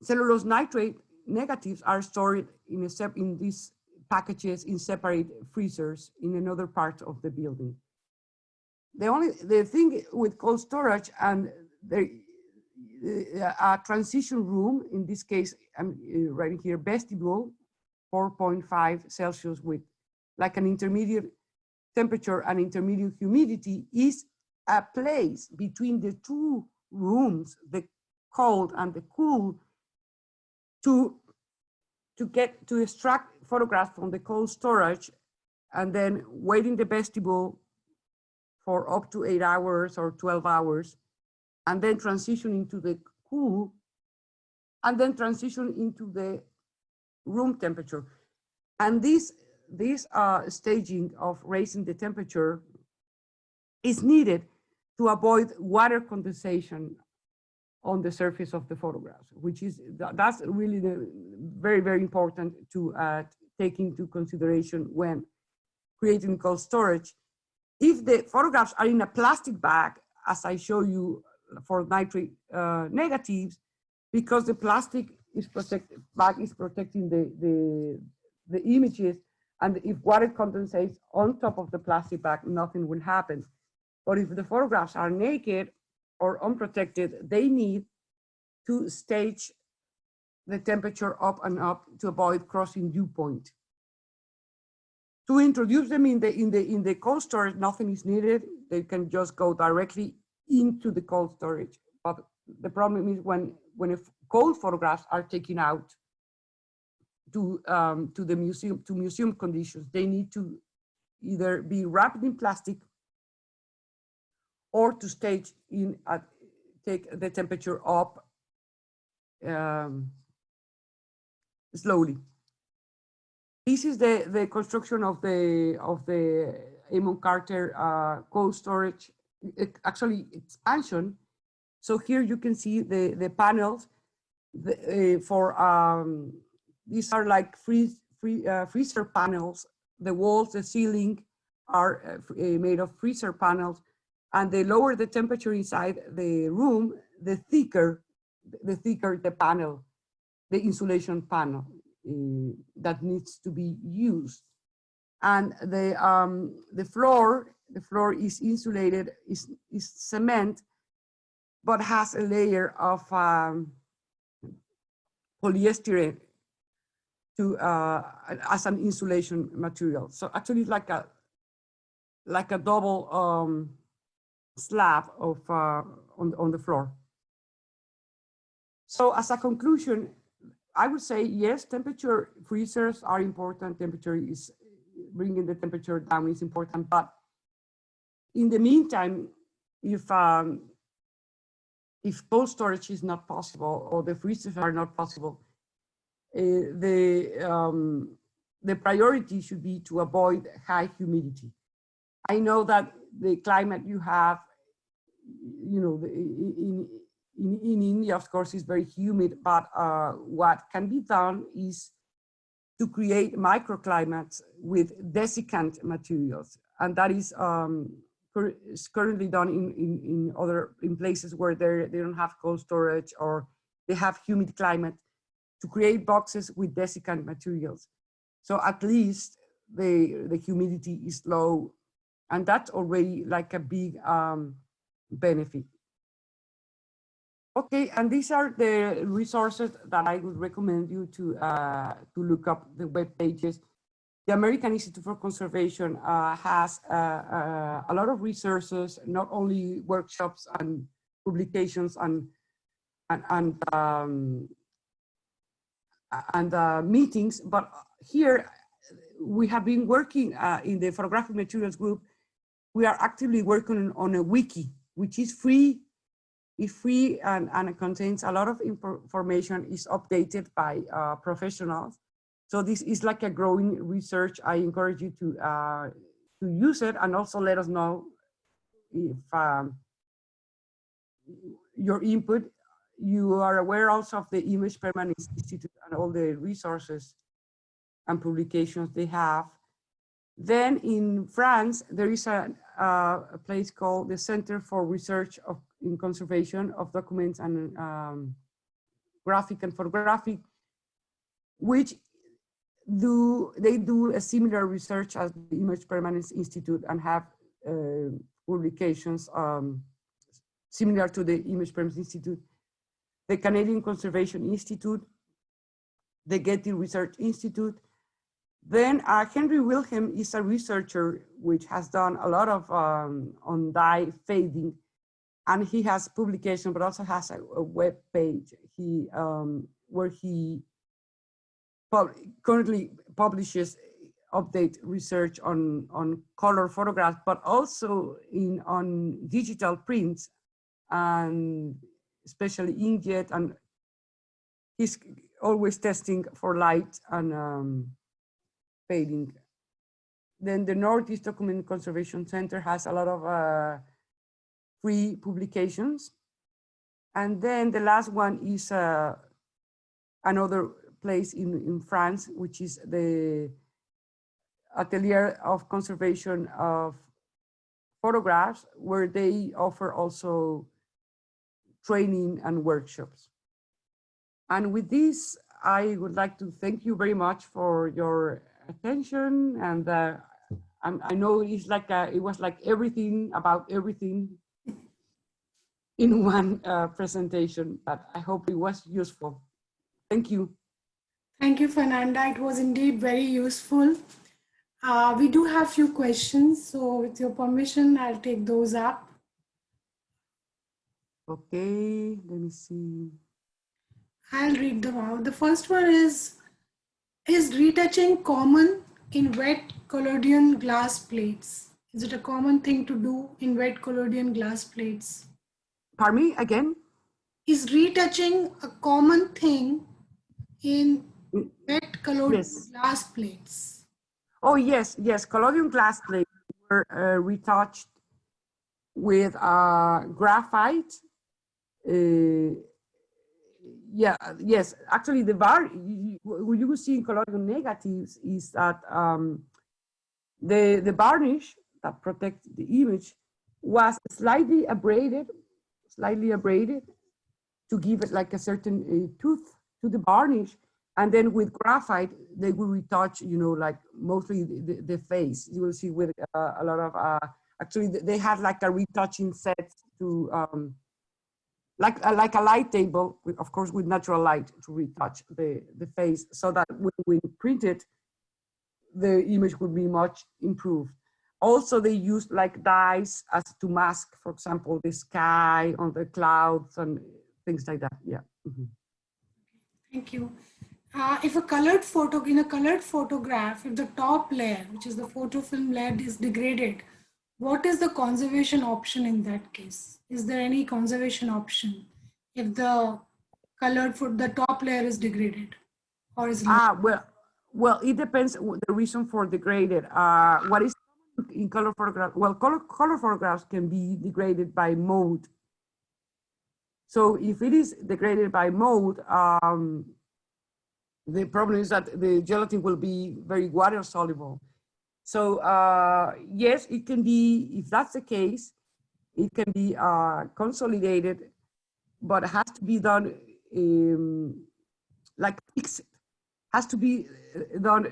Cellulose nitrate negatives are stored in these packages in separate freezers in another part of the building. The thing with cold storage and a transition room, in this case, I'm writing here vestibule, 4.5 Celsius with like an intermediate temperature and intermediate humidity, is a place between the two rooms, the cold and the cool, to extract photographs from the cold storage and then wait in the vestibule for up to 8 hours or 12 hours, and then transition into the cool, and then transition into the room temperature. And this staging of raising the temperature is needed to avoid water condensation on the surface of the photographs, that's really very, very important to take into consideration when creating cold storage. If the photographs are in a plastic bag, as I show you for nitrate negatives, because the plastic is protecting the images, and if water condensates on top of the plastic bag, nothing will happen. But if the photographs are naked or unprotected, they need to stage the temperature up and up to avoid crossing dew point. To introduce them in the cold storage, nothing is needed. They can just go directly into the cold storage. But the problem is when cold photographs are taken out to the museum conditions, they need to either be wrapped in plastic or to stage in take the temperature up slowly. This is the construction of the Amon Carter cold storage, actually expansion. So here you can see the panels these are like freezer panels. The walls, the ceiling are made of freezer panels, and the lower the temperature inside the room, the thicker the panel, the insulation panel that needs to be used. And the floor is insulated, is cement, but has a layer of polyester to as an insulation material. So actually it's like a double slab of on the floor. So as a conclusion, I would say yes, temperature freezers are important. Temperature is bringing the temperature down is important, but in the meantime, if cold storage is not possible or the freezers are not possible, the priority should be to avoid high humidity. I know that the climate you have, you know, in India, of course, is very humid, but what can be done is to create microclimates with desiccant materials. And that is currently done in places where they don't have cold storage or they have humid climate, to create boxes with desiccant materials. So at least the humidity is low, and that's already like a big benefit. Okay, and these are the resources that I would recommend you to look up, the web pages. The American Institute for Conservation has a lot of resources, not only workshops and publications and meetings, but here we have been working in the photographic materials group. We are actively working on a wiki, which is free. It's free and it contains a lot of information, is updated by professionals. So this is like a growing research. I encourage you to use it, and also let us know if your input. You are aware also of the Image Permanence Institute and all the resources and publications they have. Then in France, there is a place called the Center for Research in Conservation of Documents and Graphic and Photographic, which they do a similar research as the Image Permanence Institute and have publications similar to the Image Permanence Institute. The Canadian Conservation Institute, the Getty Research Institute. Then Henry Wilhelm is a researcher which has done a lot of on dye fading, and he has publication, but also has a web page where he currently publishes update research on color photographs, but also on digital prints, and especially inkjet, and he's always testing for light and fading. Then the Northeast Document Conservation Center has a lot of free publications. And then the last one is another place in France, which is the Atelier of Conservation of Photographs, where they offer also training and workshops. And with this, I would like to thank you very much for your attention. And I know it's like it was like everything about everything in one presentation, but I hope it was useful. Thank you. Thank you, Fernanda. It was indeed very useful. We do have few questions, so with your permission, I'll take those up. Okay, let me see. I'll read them out. The first one is retouching common in wet collodion glass plates? Is it a common thing to do in wet collodion glass plates? Pardon me again? Is retouching a common thing in Mm, wet collodion yes. glass plates? Oh, yes, yes. Collodion glass plates were retouched with graphite. Yeah, yes. Actually, what you will see in collodion negatives is that the varnish that protects the image was slightly abraded to give it like a certain tooth to the varnish. And then with graphite, they will retouch, you know, like mostly the face. You will see with a lot of, actually they had like a retouching set to, like a light table, with, of course, with natural light to retouch the face so that when we print it, the image would be much improved. Also, they used like dyes as to mask, for example, the sky on the clouds and things like that. Yeah. Mm-hmm. Thank you. If a colored photo, in a colored photograph, if the top layer, which is the photofilm layer, is degraded, what is the conservation option in that case? Is there any conservation option if the the top layer is degraded or is lost? Well, it depends the reason for degraded. What is in color photographs? Well, color photographs can be degraded by mold. So if it is degraded by mold, the problem is that the gelatin will be very water soluble. So yes, it can be, if that's the case, it can be consolidated, but it has to be done like fixed. Has to be done,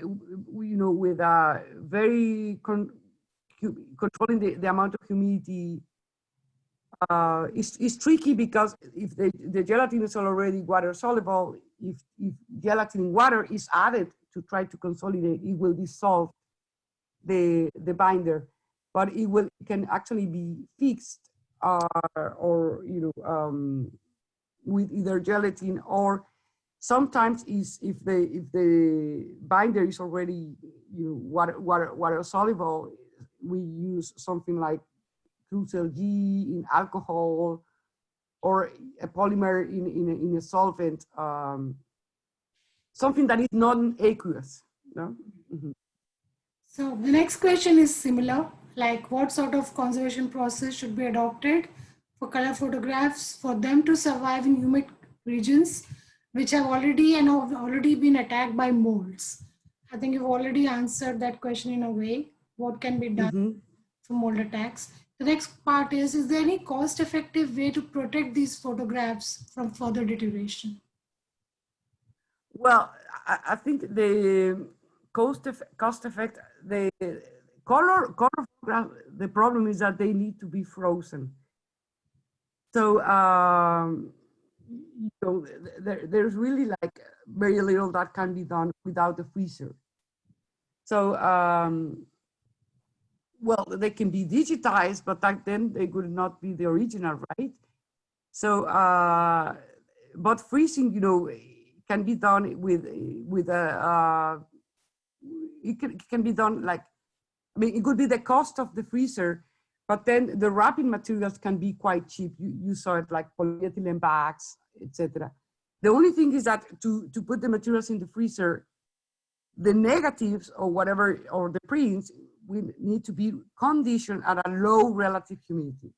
you know, with a very controlling the amount of humidity. It's tricky because if the gelatin is already water soluble, if gelatin in water is added to try to consolidate, it will dissolve the binder, but it can actually be fixed or you know with either gelatin, or sometimes if the binder is already, you know, water soluble, we use something like Crucial G in alcohol, or a polymer in a solvent, something that is non-aqueous. No? Mm-hmm. So the next question is similar, like what sort of conservation process should be adopted for color photographs for them to survive in humid regions which have already been attacked by molds? I think you've already answered that question in a way. What can be done Mm-hmm. for mold attacks? The next part is there any cost-effective way to protect these photographs from further deterioration? Well, I think the cost effect, the color photograph, the problem is that they need to be frozen. So you know, there's really like very little that can be done without the freezer. So well, they can be digitized, but back then they would not be the original, right? So but freezing, you know, can be done with a it can be done like, I mean, it could be the cost of the freezer, but then the wrapping materials can be quite cheap. You saw it like polyethylene bags, etc. The only thing is that to put the materials in the freezer, the negatives or whatever, or the prints, will need to be conditioned at a low relative humidity.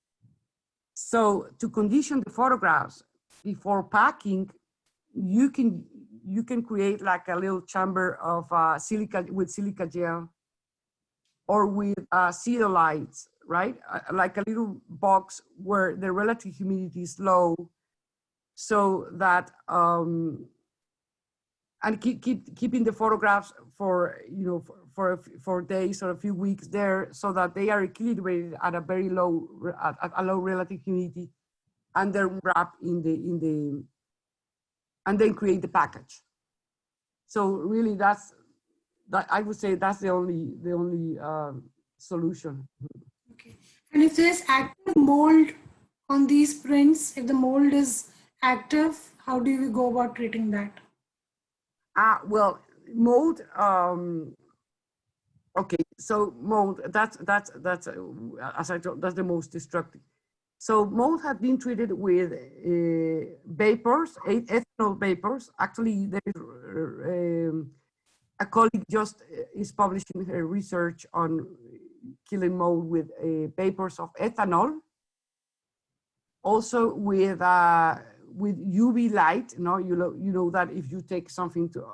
So to condition the photographs before packing, you can create like a little chamber of silica gel, or with zeolites, right? Like a little box where the relative humidity is low, so that and keeping the photographs for, you know, for days or a few weeks there, so that they are equilibrated at a very low, at a low relative humidity, and then wrap in the, and then create the package. So really, that I would say that's the only solution. Okay. And if there's active mold on these prints, if the mold is active, how do you go about treating that? Well, mold. Okay, so mold. That's as I told, that's the most destructive. So mold has been treated with vapors, ethanol vapors. Actually, there is a colleague just is publishing her research on killing mold with vapors of ethanol. Also with UV light. You know that if you take something to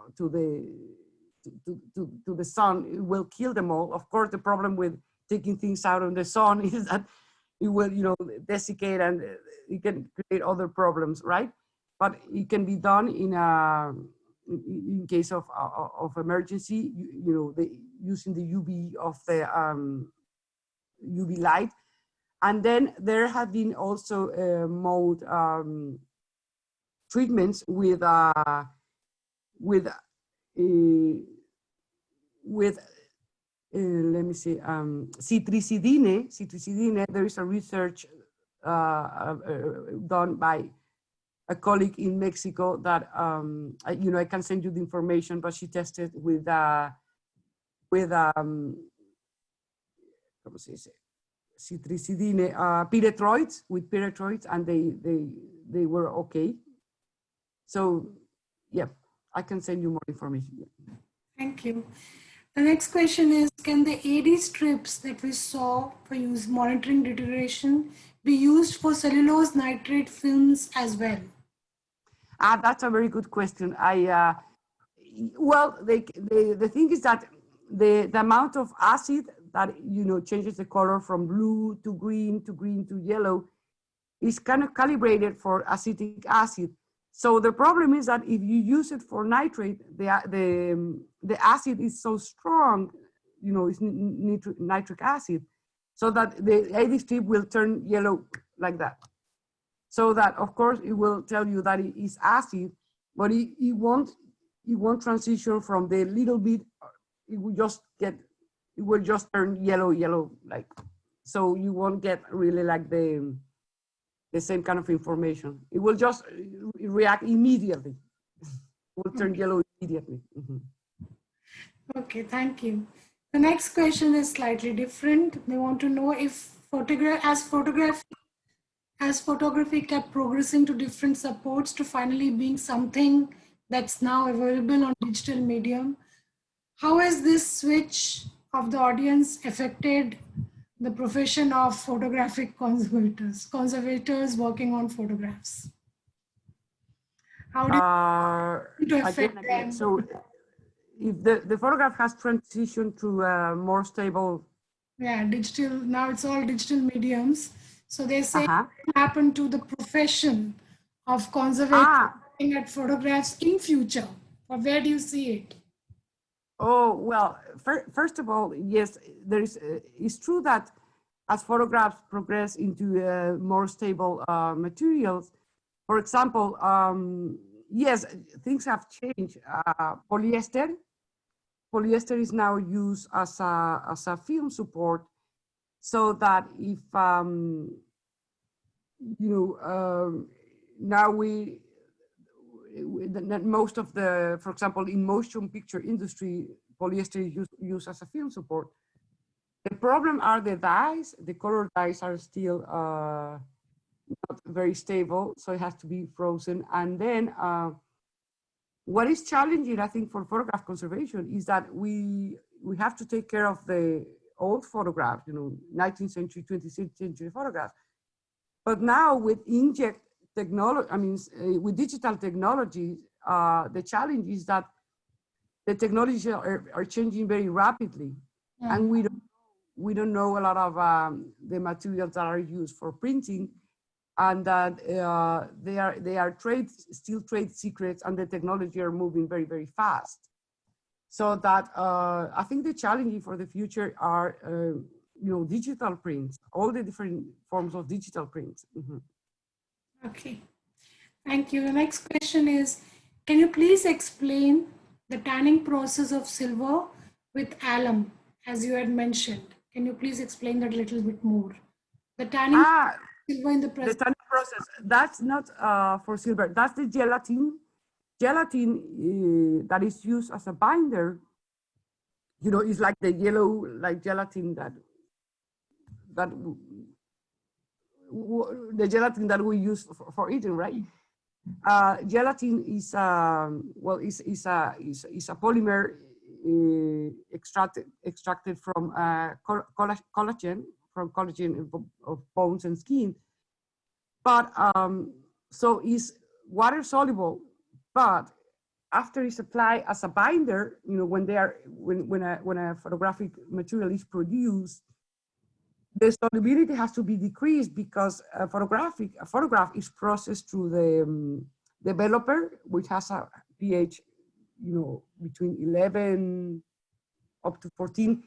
the sun, it will kill the mold. Of course, the problem with taking things out in the sun is that it will, you know, desiccate, and it can create other problems, right? But it can be done in case of emergency, you know, using the UV of the UV light. And then there have been also mold treatments with let me see, citricidine. There is a research done by a colleague in Mexico that, you know, I can send you the information, but she tested with citricidine, pyrethroids, and they were okay. So, yeah, I can send you more information. Thank you. The next question is, can the AD strips that we saw for use monitoring deterioration be used for cellulose nitrate films as well? That's a very good question. Well, the thing is that the amount of acid that, you know, changes the color from blue to green to yellow is kind of calibrated for acetic acid. So the problem is that if you use it for nitrate, the acid is so strong, you know, it's nitric acid, so that the AD strip will turn yellow like that. So that, of course, it will tell you that it is acid, but it won't transition from the little bit. It will just turn yellow, like, so you won't get really like the same kind of information. It will just react immediately. It will turn yellow immediately. Mm-hmm. Okay, thank you. The next question is slightly different. They want to know if as photography kept progressing to different supports to finally being something that's now available on digital medium, how has this switch of the audience affected the profession of photographic conservators working on photographs? How do you affect them? So if the photograph has transitioned to a more stable, digital, now it's all digital mediums. So they say what happened to the profession of conservation looking at photographs in future, or where do you see it? Oh, well, first of all, yes, it's true that as photographs progress into more stable materials, for example, yes, things have changed. Polyester is now used as a film support, so that if now most of the, for example, in motion picture industry, polyester is used as a film support. The problem are the dyes. The color dyes are still not very stable, so it has to be frozen. And then what is challenging, I think, for photograph conservation is that we have to take care of the old photographs, 19th century, 20th century photographs. But now with inkjet technology, with digital technology, the challenge is that the technologies are changing very rapidly, and we don't know a lot of the materials that are used for printing, and that they are still trade secrets, and the technology are moving very, very fast. So that I think the challenge for the future are digital prints, all the different forms of digital prints. Okay, thank you. The next question is, can you please explain the tanning process of silver with alum, as you had mentioned? Can you please explain that a little bit more? The tanning silver in the tanning process, that's not for silver, that's the gelatin. Gelatin that is used as a binder, is like the yellow, like gelatin the gelatin that we use for eating, right? Gelatin is is a polymer extracted from collagen, of bones and skin. But so is water soluble, but after it's applied as a binder, when a photographic material is produced, the solubility has to be decreased, because a photograph is processed through the developer, which has a pH, between 11 up to 14,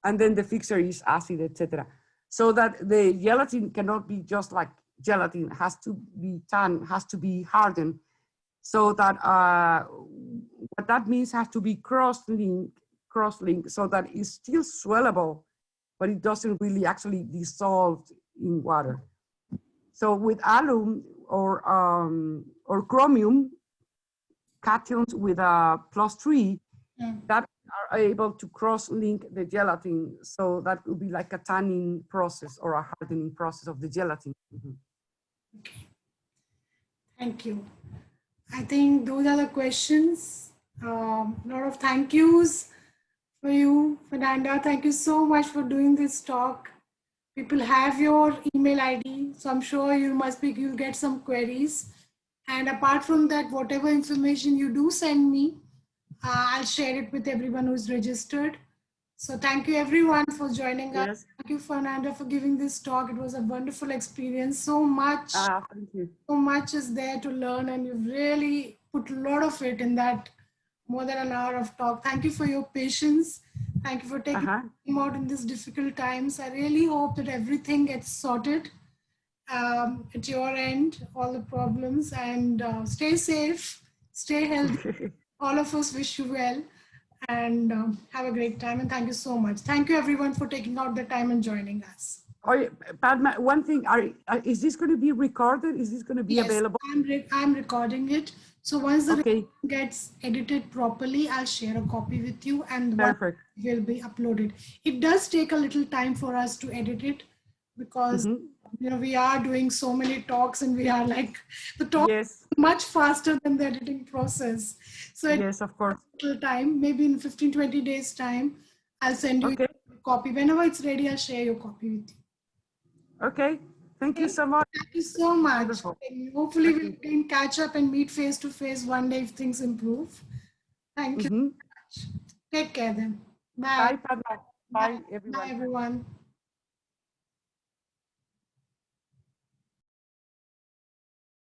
and then the fixer is acid, etc. So that the gelatin cannot be just like gelatin, has to be tanned, has to be hardened. So that what that means has to be cross-linked, so that it's still swellable, but it doesn't really actually dissolve in water. So with alum or chromium cations with a +3, that are able to cross-link the gelatin. So that would be like a tanning process or a hardening process of the gelatin. Okay. Thank you. I think those are the questions. A lot of thank yous for you, Fernanda. Thank you so much for doing this talk. People have your email ID, so I'm sure you'll get some queries. And apart from that, whatever information you do send me, I'll share it with everyone who's registered. So thank you everyone for joining us. Thank you, Fernanda, for giving this talk. It was a wonderful experience. So much, thank you. So much is there to learn, and you've really put a lot of it in that more than an hour of talk. Thank you for your patience. Thank you for taking time out in these difficult times. I really hope that everything gets sorted at your end, all the problems, and stay safe, stay healthy. All of us wish you well, and have a great time. And thank you so much. Thank you everyone for taking out the time and joining us. Oh, Padma, one thing, is this going to be recorded? Is this going to be available? I'm recording it. So once the recording gets edited properly, I'll share a copy with you, and one will be uploaded. It does take a little time for us to edit it, because we are doing so many talks, and we are like, the talk is much faster than the editing process. So it takes of course a little time, maybe in 15-20 days time, I'll send you a copy. Whenever it's ready, I'll share your copy with you. Okay, thank you so much. Thank you so much. Hopefully we can catch up and meet face to face one day if things improve. Thank you so much. Take care then. Bye. Bye, Padma. Bye, everyone. Bye, everyone.